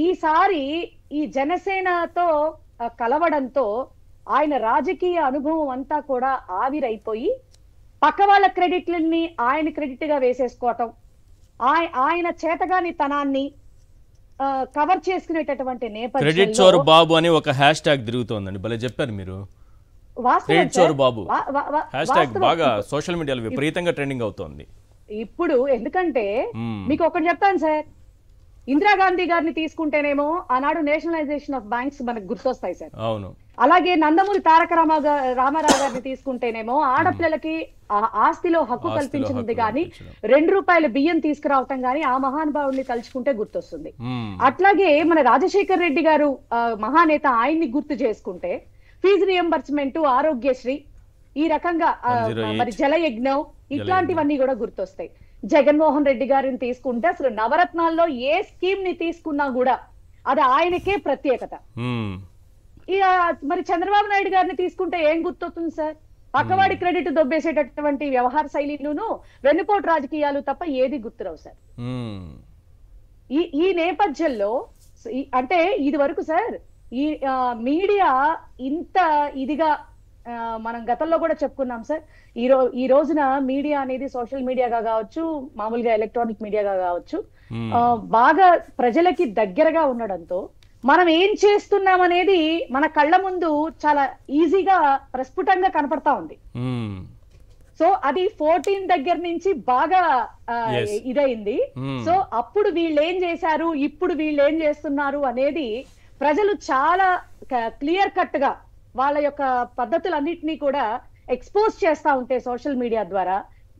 ఈసారి ఈ జనసేనతో కలవడంతో ఆయన రాజకీయ అనుభవం అంతా కూడా ఆవిరైపోయి పక్క వాళ్ళ క్రెడిట్లని ఆయన క్రెడిట్ గా వేసేసుకోవటం, ఆయన చేతగాని తనాన్ని కవర్ చేసుకునేటటువంటి క్రెడిట్ చోర్ బాబు అని ఒక హ్యాష్ ట్యాగ్ తిరుగుతోందండి, భలే చెప్పారు మీరు. క్రెడిట్ చోర్ బాబు హ్యాష్ ట్యాగ్ బాగా సోషల్ మీడియాలో విపరీతంగా ట్రెండింగ్ అవుతోంది ఇప్పుడు. ఎందుకంటే మీకు ఒకటి చెప్తాను సార్, ఇందిరాగాంధీ గారిని తీసుకుంటేనేమో ఆనాడు నేషనలైజేషన్ ఆఫ్ బ్యాంక్స్ మనకు గుర్తొస్తాయి సార్. అవును. అలాగే నందమూరి తారక రామారావు గారిని తీసుకుంటేనేమో ఆడపిల్లలకి ఆస్తిలో హక్కు కల్పించింది కానీ ₹2 బియ్యం తీసుకురావటం గానీ ఆ మహానుభావుడిని తలుచుకుంటే గుర్తొస్తుంది. అట్లాగే మన రాజశేఖర్ రెడ్డి గారు మహానేత, ఆయన్ని గుర్తు చేసుకుంటే ఫీజు రియంబర్స్మెంట్, ఆరోగ్యశ్రీ, ఈ రకంగా మరి జలయజ్ఞం, ఇట్లాంటివన్నీ కూడా గుర్తొస్తాయి. జగన్మోహన్ రెడ్డి గారిని తీసుకుంటే అసలు నవరత్నాల్లో ఏ స్కీమ్ ని తీసుకున్నా కూడా అది ఆయనకే ప్రత్యేకత. ఇక మరి చంద్రబాబు నాయుడు గారిని తీసుకుంటే ఏం గుర్తొస్తుంది సార్? పక్కవాడి క్రెడిట్ దొబ్బేసేటటువంటి వ్యవహార శైలిను, వెన్నుపోటు రాజకీయాలు తప్ప ఏది గుర్తురావు సార్. ఈ నేపథ్యంలో అంటే ఇది వరకు సార్ ఈ మీడియా ఇంత ఇదిగా మనం గతంలో కూడా చెప్పుకున్నాం సార్. ఈ రోజున మీడియా అనేది సోషల్ మీడియాగా కావచ్చు, మామూలుగా ఎలక్ట్రానిక్ మీడియాగా కావచ్చు, బాగా ప్రజలకి దగ్గరగా ఉండడంతో మనం ఏం చేస్తున్నాం అనేది మన కళ్ళ ముందు చాలా ఈజీగా ప్రస్ఫుటంగా కనపడతా ఉంది. సో అది 14 దగ్గర నుంచి బాగా Yes. ఇదైంది. సో అప్పుడు వీళ్ళు ఏం చేశారు, ఇప్పుడు వీళ్ళు ఏం చేస్తున్నారు అనేది ప్రజలు చాలా క్లియర్ కట్ గా వాళ్ళ యొక్క పద్ధతులన్నిటినీ కూడా ఎక్స్పోజ్ చేస్తా ఉంటే సోషల్ మీడియా ద్వారా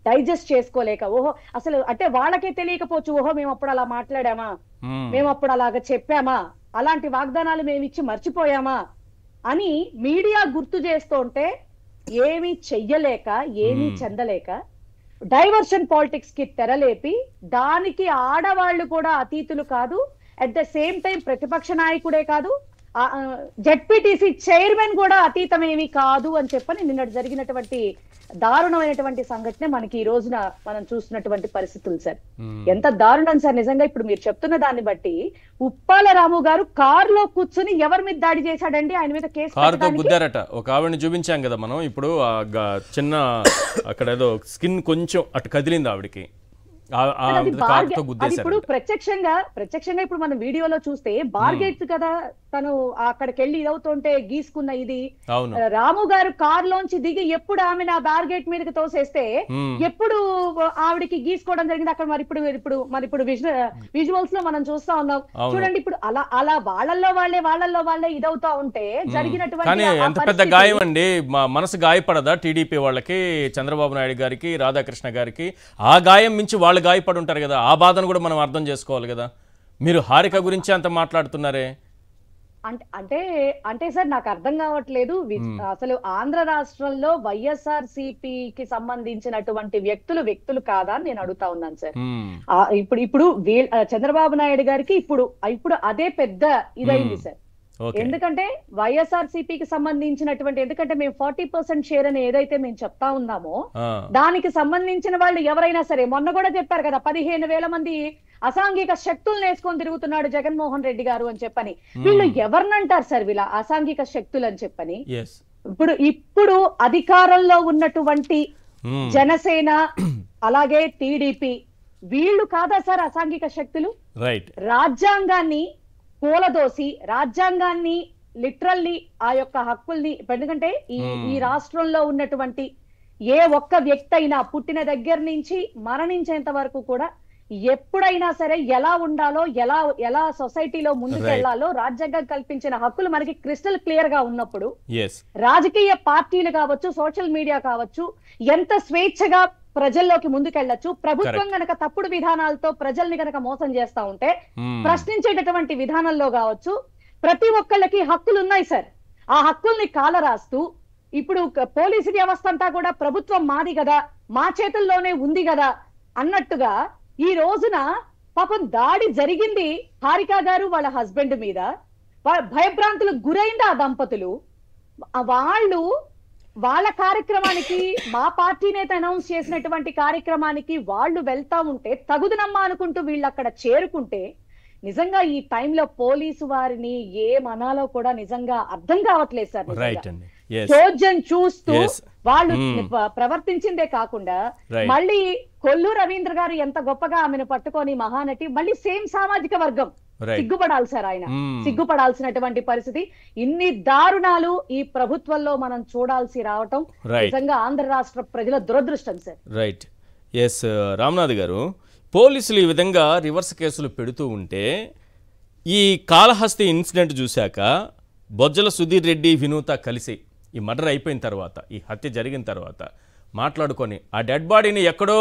డైజెస్ట్ చేసుకోలేక, ఓహో అసలు అంటే వాళ్ళకే తెలియకపోవచ్చు, ఓహో మేము అప్పుడు అలా మాట్లాడామా, మేము అప్పుడు అలాగా చెప్పామా, అలాంటి వాగ్దానాలు మేము ఇచ్చి మర్చిపోయామా అని మీడియా గుర్తు చేస్తుంటే ఏమీ చెయ్యలేక, ఏమీ చెందలేక డైవర్షన్ పాలిటిక్స్ కి తెరలేపి దానికి ఆడవాళ్లు కూడా అతీతులు కాదు, అట్ ద సేమ్ టైం ప్రతిపక్ష నాయకుడే కాదు, జెడ్పీటీసీ చైర్మన్ కూడా అతీతమేమి కాదు అని చెప్పని నిన్నటి జరిగినటువంటి దారుణమైనటువంటి సంఘటన మనకి ఈ రోజున మనం చూస్తున్నటువంటి పరిస్థితులు సార్. ఎంత దారుణం సార్ నిజంగా. ఇప్పుడు మీరు చెప్తున్న దాన్ని బట్టి ఉప్పాల రాము గారు కారులో కూర్చుని ఎవరి మీద దాడి చేశాడండి, ఆయన మీద కేసు కారుతో గుద్దారట. ఒక ఆవిడని చూపించాం కదా మనం ఇప్పుడు, చిన్న అక్కడ ఏదో స్కిన్ కొంచెం అటు కదిలింది ఆవిడకి, ఇప్పుడు ప్రత్యక్షంగా ఇప్పుడు మనం వీడియోలో చూస్తే బార్గేట్స్ కదా తను అక్కడికి వెళ్ళి ఇదవుతుంటే గీసుకున్న ఇది. రాము గారు కార్ లోంచి దిగి ఎప్పుడు ఆమె నా బార్గేట్ మీదకి తోసేస్తే ఎప్పుడు ఆవిడికి గీసుకోవడం జరిగింది అక్కడ. మరి ఇప్పుడు విజువల్స్ లో మనం చూస్తా ఉన్నాం చూడండి. ఇప్పుడు అలా వాళ్ళల్లో వాళ్ళే ఇదవుతా ఉంటే జరిగినటువంటి ఎంత పెద్ద గాయం అండి. మనసు గాయపడదా టీడీపీ వాళ్ళకి, చంద్రబాబు నాయుడు గారికి, రాధాకృష్ణ గారికి? ఆ గాయం మించి వాళ్ళు గాయపడి ఉంటారు కదా, ఆ బాధను కూడా మనం అర్థం చేసుకోవాలి కదా. మీరు హారిక గురించి అంత మాట్లాడుతున్నారే అంటే సార్ నాకు అర్థం కావట్లేదు. అసలు ఆంధ్ర రాష్ట్రంలో వైఎస్ఆర్సీపీకి సంబంధించినటువంటి వ్యక్తులు కాదా అని నేను అడుగుతా ఉన్నాను సార్. ఇప్పుడు చంద్రబాబు నాయుడు గారికి ఇప్పుడు అదే పెద్ద ఇదైంది సార్. ఎందుకంటే వైఎస్ఆర్సీపీకి సంబంధించినటువంటి, ఎందుకంటే మేము 40% షేర్ అని ఏదైతే మేము చెప్తా ఉన్నామో దానికి సంబంధించిన వాళ్ళు ఎవరైనా సరే, మొన్న కూడా చెప్పారు కదా 15,000 మంది అసాంఘిక శక్తులను వేసుకొని తిరుగుతున్నాడు జగన్మోహన్ రెడ్డి గారు అని చెప్పని. వీళ్ళు ఎవరినంటారు సార్ వీళ్ళ అసాంఘిక శక్తులు అని చెప్పని? ఇప్పుడు అధికారంలో ఉన్నటువంటి జనసేన అలాగే టీడీపీ వీళ్ళు కాదా సార్ అసాంఘిక శక్తులు? రాజ్యాంగాన్ని కూలదోసి, రాజ్యాంగాన్ని లిటరల్లీ ఆ యొక్క హక్కుల్ని, ఎందుకంటే ఈ రాష్ట్రంలో ఉన్నటువంటి ఏ ఒక్క వ్యక్తి అయినా పుట్టిన దగ్గర నుంచి మరణించేంత వరకు కూడా ఎప్పుడైనా సరే ఎలా ఉండాలో, ఎలా సొసైటీలో ముందుకెళ్లాలో రాజ్యాంగం కల్పించిన హక్కులు మనకి క్రిస్టల్ క్లియర్ గా ఉన్నప్పుడు రాజకీయ పార్టీలు కావచ్చు, సోషల్ మీడియా కావచ్చు, ఎంత స్వేచ్ఛగా ప్రజల్లోకి ముందుకెళ్లొచ్చు. ప్రభుత్వం గనక తప్పుడు విధానాలతో ప్రజల్ని గనక మోసం చేస్తా ఉంటే ప్రశ్నించేటటువంటి విధానంలో కావచ్చు ప్రతి ఒక్కళ్ళకి హక్కులు ఉన్నాయి సార్. ఆ హక్కుల్ని కాలరాస్తూ ఇప్పుడు పోలీసు వ్యవస్థ అంతా కూడా ప్రభుత్వం మాది కదా, మా చేతుల్లోనే ఉంది కదా అన్నట్టుగా ఈ రోజున పాపం దాడి జరిగింది హారిక గారు వాళ్ళ హస్బెండ్ మీద. భయభ్రాంతులకు గురైంది ఆ దంపతులు. వాళ్ళ కార్యక్రమానికి, మా పార్టీ నేత అనౌన్స్ చేసినటువంటి కార్యక్రమానికి వాళ్ళు వెళ్తా ఉంటే తగుదనమ్మా అనుకుంటూ వీళ్ళు అక్కడ చేరుకుంటే నిజంగా ఈ టైంలో పోలీసు వారిని ఏమనాలో కూడా నిజంగా అర్థం కావట్లేదు సార్. చోద్యం చూస్తూ వాళ్ళు ప్రవర్తించిందే కాకుండా మళ్ళీ కొల్లు రవీంద్ర గారు ఎంత గొప్పగా ఆమెను పట్టుకొని మహానటి, మళ్ళీ సేమ్ సామాజిక వర్గం సిగ్గుపడాలి సార్. ఆయన సిగ్గుపడాల్సినటువంటి పరిస్థితి. ఇన్ని దారుణాలు ఈ ప్రభుత్వంలో మనం చూడాల్సి రావటం నిజంగా ఆంధ్ర రాష్ట్ర ప్రజల దురదృష్టం సార్. రైట్. ఎస్ రామ్నాథ్ గారు, పోలీసులు ఈ విధంగా రివర్స్ కేసులు పెడుతూ ఉంటే ఈ కాళహస్తి ఇన్సిడెంట్ చూశాక బొజ్జల సుధీర్ రెడ్డి, వినూత కలిసి ఈ మర్డర్ అయిపోయిన తర్వాత, ఈ హత్య జరిగిన తర్వాత మాట్లాడుకొని ఆ డెడ్ బాడీని ఎక్కడో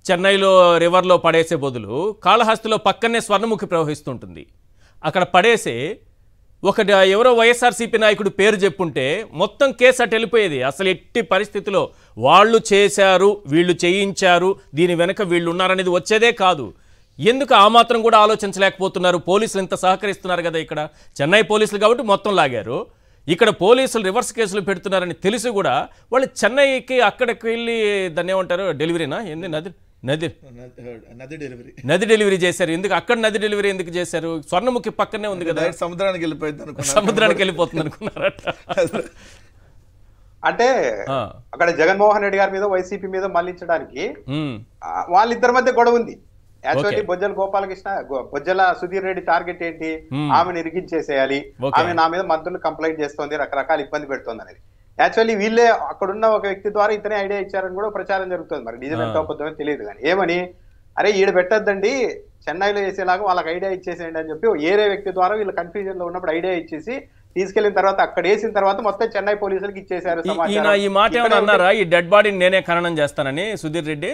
చెన్నైలో రివర్లో పడేసే బదులు కాళహస్తిలో పక్కనే స్వర్ణముఖి ప్రవహిస్తుంటుంది, అక్కడ పడేసే ఎవరో వైఎస్ఆర్సీపీ నాయకుడు పేరు చెప్పుంటే మొత్తం కేసు అటు వెళ్ళిపోయేది. అసలు ఎట్టి పరిస్థితిలో వాళ్ళు చేశారు, వీళ్ళు చేయించారు, దీని వెనక వీళ్ళు ఉన్నారనేది వచ్చేదే కాదు. ఎందుకు ఆ మాత్రం కూడా ఆలోచించలేకపోతున్నారు? పోలీసులు ఇంత సహకరిస్తున్నారు కదా, ఇక్కడ చెన్నై పోలీసులు కాబట్టి మొత్తం లాగారు, ఇక్కడ పోలీసులు రివర్స్ కేసులు పెడుతున్నారని తెలిసి కూడా వాళ్ళు చెన్నైకి అక్కడికి వెళ్ళి దాన్ని ఏమంటారు, డెలివరీనా ఏంది, నది డెలివరీ చేశారు. ఎందుకు అక్కడ నది డెలివరీ ఎందుకు చేశారు? స్వర్ణముఖి పక్కనే ఉంది కదా, సముద్రానికి వెళ్ళిపోతుంది అనుకున్నారట. అంటే అక్కడ జగన్మోహన్ రెడ్డి గారి మీద వైసీపీ మీద మళ్లించడానికి వాళ్ళిద్దరి మధ్య గొడవ ఉంది. యాక్చువల్లీ బొజ్జల సుధీర్ రెడ్డి టార్గెట్ ఏంటి, ఆమెను ఇరిగించేసేయాలి, ఆమె నా మీద మంత్రులు కంప్లైంట్ చేస్తోంది, రకరకాల ఇబ్బంది పెడుతోంది అనేది. యాక్చువల్లీ వీళ్ళే అక్కడున్న ఒక వ్యక్తి ద్వారా ఇతనే ఐడియా ఇచ్చారని కూడా ప్రచారం జరుగుతుంది. మరి నిజం ఎంత అబద్ధమో తెలియదు కానీ ఏమని, అరే ఈడ పెట్టద్దండి చెన్నైలో వేసేలాగా వాళ్ళకి ఐడియా ఇచ్చేసేయండి అని చెప్పి ఏరే వ్యక్తి ద్వారా వీళ్ళు కన్ఫ్యూజన్ లో ఉన్నప్పుడు ఐడియా ఇచ్చేసి తీసుకెళ్లిన తర్వాత అక్కడ వేసిన తర్వాత మొత్తం చెన్నై పోలీసులకు ఇచ్చేసారు. ఈ మాట ఏమైనా అన్నారా, ఈ డెడ్ బాడీని నేనే ఖననం చేస్తానని సుధీర్ రెడ్డి?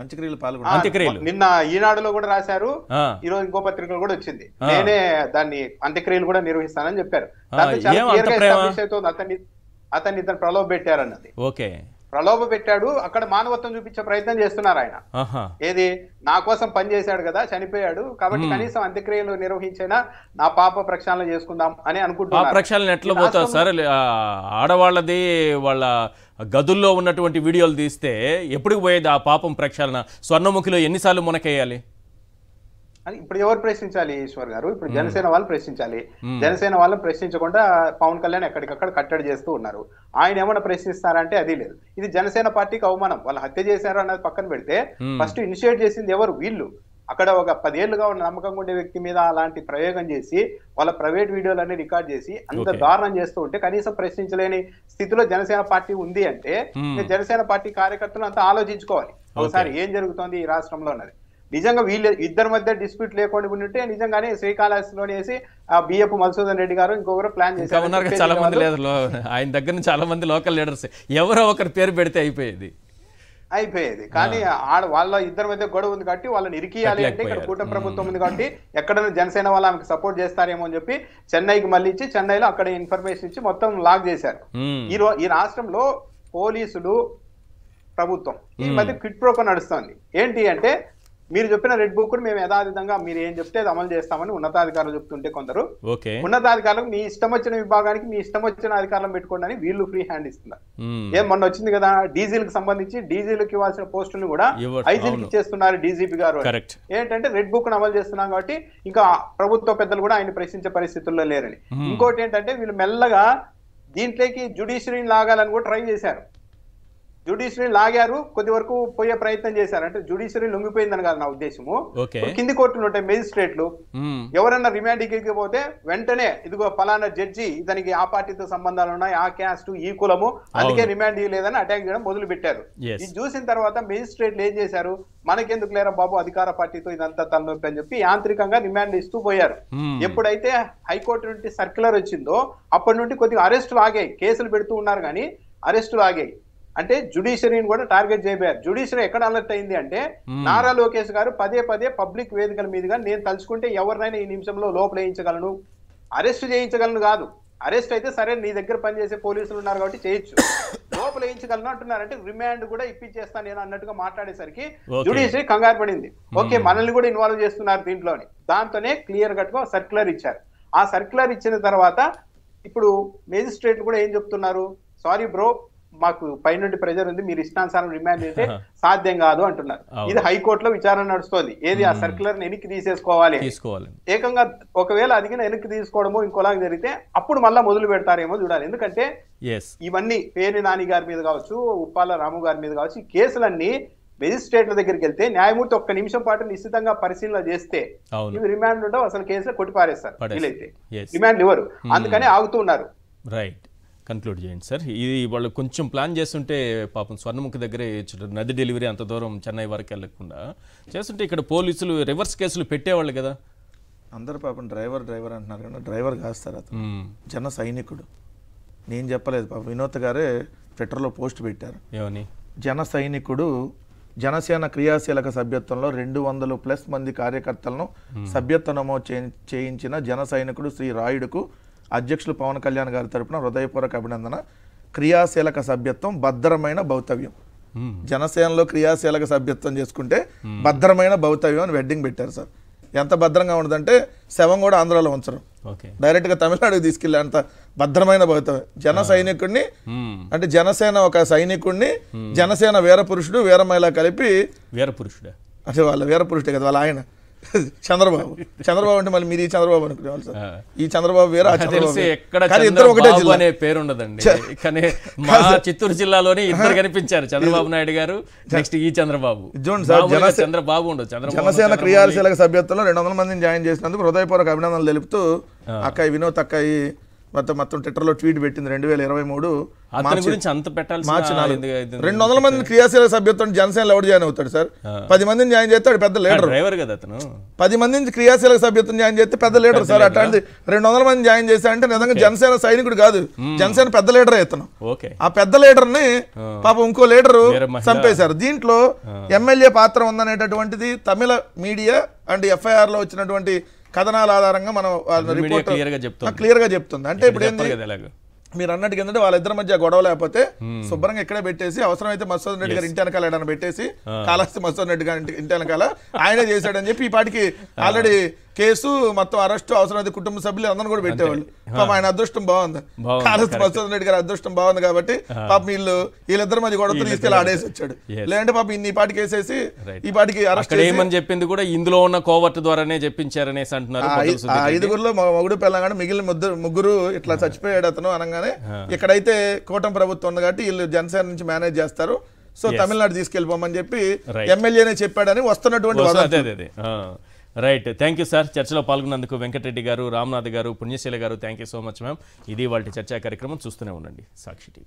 అంత్యక్రియలు పాల్గొన్నారు. నిన్న ఈనాడులో కూడా రాశారు, ఈ రోజు ఇంకో పత్రికలో కూడా వచ్చింది, నేనే దాన్ని అంత్యక్రియలు కూడా నిర్వహిస్తానని చెప్పారు. అతన్ని ఇతను ప్రలోభ పెట్టారన్నది. ఓకే, ప్రలోభ పెట్టాడు, అక్కడ మానవత్వం చూపించే ప్రయత్నం చేస్తున్నారు ఆయన. ఏది నా కోసం పనిచేశాడు కదా, చనిపోయాడు కాబట్టి కనీసం అంత్యక్రియలు నిర్వహించినా నా పాప ప్రక్షాళన చేసుకుందాం అని అనుకుంటున్నారు. ప్రక్షాళన ఎట్లా పోతారు సార్? ఆడవాళ్ళది వాళ్ళ గదుల్లో ఉన్నటువంటి వీడియోలు తీస్తే ఎప్పుడు పోయేది ఆ పాపం ప్రక్షాళన? స్వర్ణముఖిలో ఎన్నిసార్లు మునకేయాలి అని ఇప్పుడు ఎవరు ప్రశ్నించాలి ఈశ్వర్ గారు? ఇప్పుడు జనసేన వాళ్ళు ప్రశ్నించాలి. జనసేన వాళ్ళని ప్రశ్నించకుండా పవన్ కళ్యాణ్ ఎక్కడికక్కడ కట్టడి చేస్తూ ఉన్నారు. ఆయన ఏమన్నా ప్రశ్నిస్తారంటే అది లేదు. ఇది జనసేన పార్టీకి అవమానం. వాళ్ళు హత్య చేశారు అన్నది పక్కన పెడితే ఫస్ట్ ఇనిషియేట్ చేసింది ఎవరు? వీళ్ళు. అక్కడ ఒక 10 ఏళ్లుగా ఉన్న నమ్మకంగా ఉండే వ్యక్తి మీద అలాంటి ప్రయోగం చేసి వాళ్ళ ప్రైవేట్ వీడియోలన్నీ రికార్డ్ చేసి అంత దారుణం చేస్తూ ఉంటే కనీసం ప్రశ్నించలేని స్థితిలో జనసేన పార్టీ ఉంది అంటే జనసేన పార్టీ కార్యకర్తలు అంతా ఆలోచించుకోవాలి ఒకసారి ఏం జరుగుతోంది ఈ రాష్ట్రంలో అన్నది. నిజంగా వీళ్ళు ఇద్దరి మధ్య డిస్ప్యూట్ లేకుండా ఉంటే నిజంగానే శ్రీకాళహస్తిలోని వేసి ఆ బిఎఫ్ మధుసూదన్ రెడ్డి గారు ఇంకొకరు ప్లాన్ చేశారు. చాలా మంది లేదు, ఆయన దగ్గర నుంచి చాలా మంది లోకల్ లీడర్స్ ఎవరో ఒకరి పేరు పెడితే అయిపోయేది. కానీ వాళ్ళ ఇద్దరి మధ్య గొడవ ఉంది కాబట్టి వాళ్ళని ఇరికియాలి అంటే ఇక్కడ కూటమి ప్రభుత్వం ఉంది కాబట్టి ఎక్కడైనా జనసేన వాళ్ళు ఆమెకు సపోర్ట్ చేస్తారేమో అని చెప్పి చెన్నైకి మళ్ళీ ఇచ్చి చెన్నైలో అక్కడ ఇన్ఫర్మేషన్ ఇచ్చి మొత్తం లాక్ చేశారు. ఈ రాష్ట్రంలో పోలీసులు ప్రభుత్వం ఈ మధ్య క్విట్ ప్రోకో నడుస్తుంది. ఏంటి అంటే మీరు చెప్పిన రెడ్ బుక్ మేము యథావిధంగా మీరు ఏం చెప్తే అది అమలు చేస్తామని ఉన్నతాధికారులు చెప్తుంటే కొందరు ఉన్నతాధికారులకు మీ ఇష్టం వచ్చిన విభాగానికి మీ ఇష్టం వచ్చిన అధికారులను పెట్టుకోండి అని వీళ్ళు ఫ్రీ హ్యాండ్ ఇస్తున్నారు. ఏం మొన్న వచ్చింది కదా డీజిల్ కి సంబంధించి డీజిల్ కి ఇవ్వాల్సిన పోస్టులను కూడా ఐజీకి ఇచ్చేస్తున్నారు డీజీపీ గారు. ఏంటంటే రెడ్ బుక్ ను అమలు చేస్తున్నాం కాబట్టి ఇంకా ప్రభుత్వ పెద్దలు కూడా ఆయన ప్రశ్నించే పరిస్థితుల్లో లేరని. ఇంకోటి ఏంటంటే వీళ్ళు మెల్లగా దీంట్లోకి జ్యుడిషియరీని లాగాలని కూడా ట్రై చేశారు. జ్యుడిషియరీ లాగారు, కొద్ది వరకు పోయే ప్రయత్నం చేశారు. అంటే జ్యుడిషియరీ లొంగిపోయిందని కాదు నా ఉద్దేశము. కింది కోర్టులు ఉంటాయి మెజిస్ట్రేట్లు, ఎవరన్నా రిమాండ్ కి పోతే వెంటనే ఇదిగో ఫలానా జడ్జి ఇతనికి ఆ పార్టీతో సంబంధాలు ఉన్నాయి, ఆ క్యాస్ట్ ఈ కులము, అందుకే రిమాండ్ ఇవ్వలేదని అటాక్ చేయడం మొదలు పెట్టారు. ఇది చూసిన తర్వాత మెజిస్ట్రేట్లు ఏం చేశారు, మనకెందుకు లేరా బాబు అధికార పార్టీతో ఇదంతా తలనొప్పి అని చెప్పి యాంత్రికంగా రిమాండ్ ఇస్తూ పోయారు. ఎప్పుడైతే హైకోర్టు నుండి సర్క్యులర్ వచ్చిందో అప్పటి నుండి కొద్దిగా అరెస్టులు ఆగాయి, కేసులు పెడుతూ ఉన్నారు కానీ అరెస్టులు ఆగాయి. అంటే జ్యుడిషియరీని కూడా టార్గెట్ చేయబోయారు. జ్యుడిషియరీ ఎక్కడ అలర్ట్ అయింది అంటే నారా లోకేష్ గారు పదే పబ్లిక్ వేదికల మీదుగా నేను తలుచుకుంటే ఎవరినైనా ఈ నిమిషంలో లోపల వేయించగలను, అరెస్ట్ చేయించగలను కాదు, అరెస్ట్ అయితే సరే నీ దగ్గర పనిచేసే పోలీసులు ఉన్నారు కాబట్టి చేయొచ్చు, లోపల వేయించగలను అంటున్నారు. అంటే రిమాండ్ కూడా ఇప్పించేస్తాను నేను అన్నట్టుగా మాట్లాడేసరికి జ్యుడిషియరీ కంగారు పడింది. ఓకే మనల్ని కూడా ఇన్వాల్వ్ చేస్తున్నారు దీంట్లోని. దాంతోనే క్లియర్ కట్ గా సర్క్యులర్ ఇచ్చారు. ఆ సర్క్యులర్ ఇచ్చిన తర్వాత ఇప్పుడు మేజిస్ట్రేట్లు కూడా ఏం చెప్తున్నారు, సారీ బ్రో మాకు పైనుండి ప్రెజర్ ఉంది, మీరు ఇష్టానుసారం రిమాండ్ చేస్తే సాధ్యం కాదు అంటున్నారు. ఇది హైకోర్టులో విచారణ నడుస్తోంది. ఏది ఆ సర్క్యులర్ వెనక్కి తీసేసుకోవాలి. ఏకంగా ఒకవేళ అదిగిన వెనక్కి తీసుకోవడమో ఇంకోలాగా జరిగితే అప్పుడు మళ్ళా మొదలు పెడతారేమో చూడాలి. ఎందుకంటే ఇవన్నీ పేరు నాని గారి మీద కావచ్చు, ఉప్పాల రాము గారి మీద కావచ్చు, ఈ కేసులన్నీ మెజిస్ట్రేట్ల దగ్గరికి వెళ్తే న్యాయమూర్తి ఒక్క నిమిషం పాటు నిశ్చితంగా పరిశీలన చేస్తే ఇవి రిమాండ్ ఉండవు, అసలు కేసులో కొట్టిపారేస్తారు. వీలైతే రిమాండ్ ఇవ్వరు, అందుకనే ఆగుతున్నారు. రైట్, కన్క్లూడ్ చేయండి సార్. ఇది వాళ్ళు కొంచెం ప్లాన్ చేస్తుంటే పాపం స్వర్ణముఖి దగ్గరే నది డెలివరీ అంత దూరం చెన్నై వరకు వెళ్ళకుండా చేస్తుంటే ఇక్కడ పోలీసులు రివర్స్ కేసులు పెట్టేవాళ్ళు కదా. అందరు పాపం డ్రైవర్ అంటున్నారు కదా, డ్రైవర్ కాస్తారు అతను జన సైనికుడు. నేను చెప్పలేదు పాపం, వినోద్ గారే ట్విట్టర్లో పోస్ట్ పెట్టారు ఏమని, జన సైనికుడు జనసేన క్రియాశీలక సభ్యత్వంలో 200+ మంది కార్యకర్తలను సభ్యత్వ నమోదు చేయించిన జన సైనికుడు శ్రీ రాయుడుకు అధ్యక్షులు పవన్ కళ్యాణ్ గారి తరపున హృదయపూర్వక అభినందన. క్రియాశీలక సభ్యత్వం భద్రమైన భౌతవ్యం. జనసేనలో క్రియాశీలక సభ్యత్వం చేసుకుంటే భద్రమైన భౌతవ్యం అని వెడ్డింగ్ పెట్టారు సార్. ఎంత భద్రంగా ఉండదంటే శవం కూడా ఆంధ్రాలో ఉంచరు, డైరెక్ట్గా తమిళనాడుకి తీసుకెళ్ళి అంత భద్రమైన భౌతవ్యం. జన సైనికుడిని అంటే జనసేన ఒక సైనికుడిని జనసేన వీరపురుషుడు వీరమహిళ కలిపి వీరపురుషుడు అంటే వాళ్ళ వీరపురుషుడే కదా వాళ్ళ ఆయన చంద్రబాబు అంటే మళ్ళీ మీరు ఈ చంద్రబాబు అనుకునేవాళ్ళు సార్. ఈ చంద్రబాబు వేరే ఇద్దరు ఒకటే జిల్లా అనే పేరు ఉండదండి. కానీ మా చిత్తూరు జిల్లాలోని ఇద్దరు కనిపించారు, చంద్రబాబు నాయుడు గారు నెక్స్ట్ ఈ చంద్రబాబు. చంద్రబాబు ఉండదు. జనసేన క్రియాశీలక సభ్యత్వంలో 200 మందిని జాయిన్ చేసినందుకు హృదయపూర్వక అభినందనలు తెలుపుతూ అక్కాయి వినోద్ అక్కాయి మొత్తం ట్విట్టర్లో ట్వీట్ పెట్టింది 2023 అతని గురించి అంత మార్చి 4 పెట్టాల్సిన 200 మంది క్రియాశీలక సభ్యత్వం జనసేనలో ఎవరు జాయిన్ అవుతాడు సార్? 10 మందిని జాయిన్ చేస్తే వాడు పెద్ద లీడర్. డ్రైవర్ కదా అతను. 10 మందిని క్రియాశీలక సభ్యత్వం జాయిన్ చేస్తే పెద్ద లీడర్ సార్. అట్లాంటి 200 మంది జాయిన్ చేశారంటే నిజంగా జనసేన సైనికుడు కాదు, జనసేన పెద్ద లీడర్ ఇతను. ఓకే. ఆ పెద్ద లీడర్ ని పాపం ఇంకో లీడరు చంపేశారు. దీంట్లో ఎమ్మెల్యే పాత్ర ఉందనేటటువంటిది తమిళ మీడియా అండ్ FIR లో వచ్చినటువంటి కథనాల ఆధారంగా మనం రిపోర్ట్ క్లియర్ గా చెప్తుంది. అంటే ఇప్పుడు ఏంది మీరు అన్నట్టు ఏంటంటే వాళ్ళిద్దరి మధ్య గొడవ లేకపోతే శుభ్రంగా ఇక్కడే పెట్టేసి అవసరమైతే మధుసూదన్ రెడ్డి గారు ఇంటి వెనకాల ఏదైనా పెట్టేసి కాళహస్తి మధుసూదన్ రెడ్డి గారి ఇంటి వెనకాల ఆయనే చేశాడని చెప్పి ఈ పాటికి ఆల్రెడీ కేసు మొత్తం అరెస్టు అవసరమైతే కుటుంబ సభ్యులు అందరూ కూడా పెట్టేవాళ్ళు. పాపం ఆయన అదృష్టం బాగుంది, కాళహస్తి మధుసూదన్ రెడ్డి గారి అదృష్టం బాగుంది కాబట్టి పాపం వీళ్ళిద్దరి మధ్య గొడవతో తీసుకెళ్ళి ఆడేసి వచ్చాడు. లేదంటే పాపం ఈ పాటికి వేసేసి ఈ పాటికి అరెస్ట్ ఏమని చెప్పింది కూడా ఇందులో ఉన్న కోవర్ట్ ద్వారానే చెప్పించారనేసి అంటున్నారు. 5గురిలో మొగుడు పిల్లగానే మిగిలిన ముగ్గురు ఇట్లా చచ్చిపోయాడు అతను అనగానే ఇక్కడైతే కూటమి ప్రభుత్వం ఉంది కాబట్టి వీళ్ళు జనసేన నుంచి మేనేజ్ చేస్తారు, సో తమిళనాడు తీసుకెళ్ళిపోమని చెప్పి ఎమ్మెల్యేనే చెప్పాడని వస్తున్నటువంటి. Right, thank you sir. చర్చలో పాల్గొన్నందుకు వెంకటరెడ్డి గారు, రామ్నాథ్ గారు, పుణ్యశీల గారు, thank you so much ma'am. ఇది వాళ్ళ చర్చా కార్యక్రమం. చూస్తూనే ఉండండి సాక్షి టీవీ.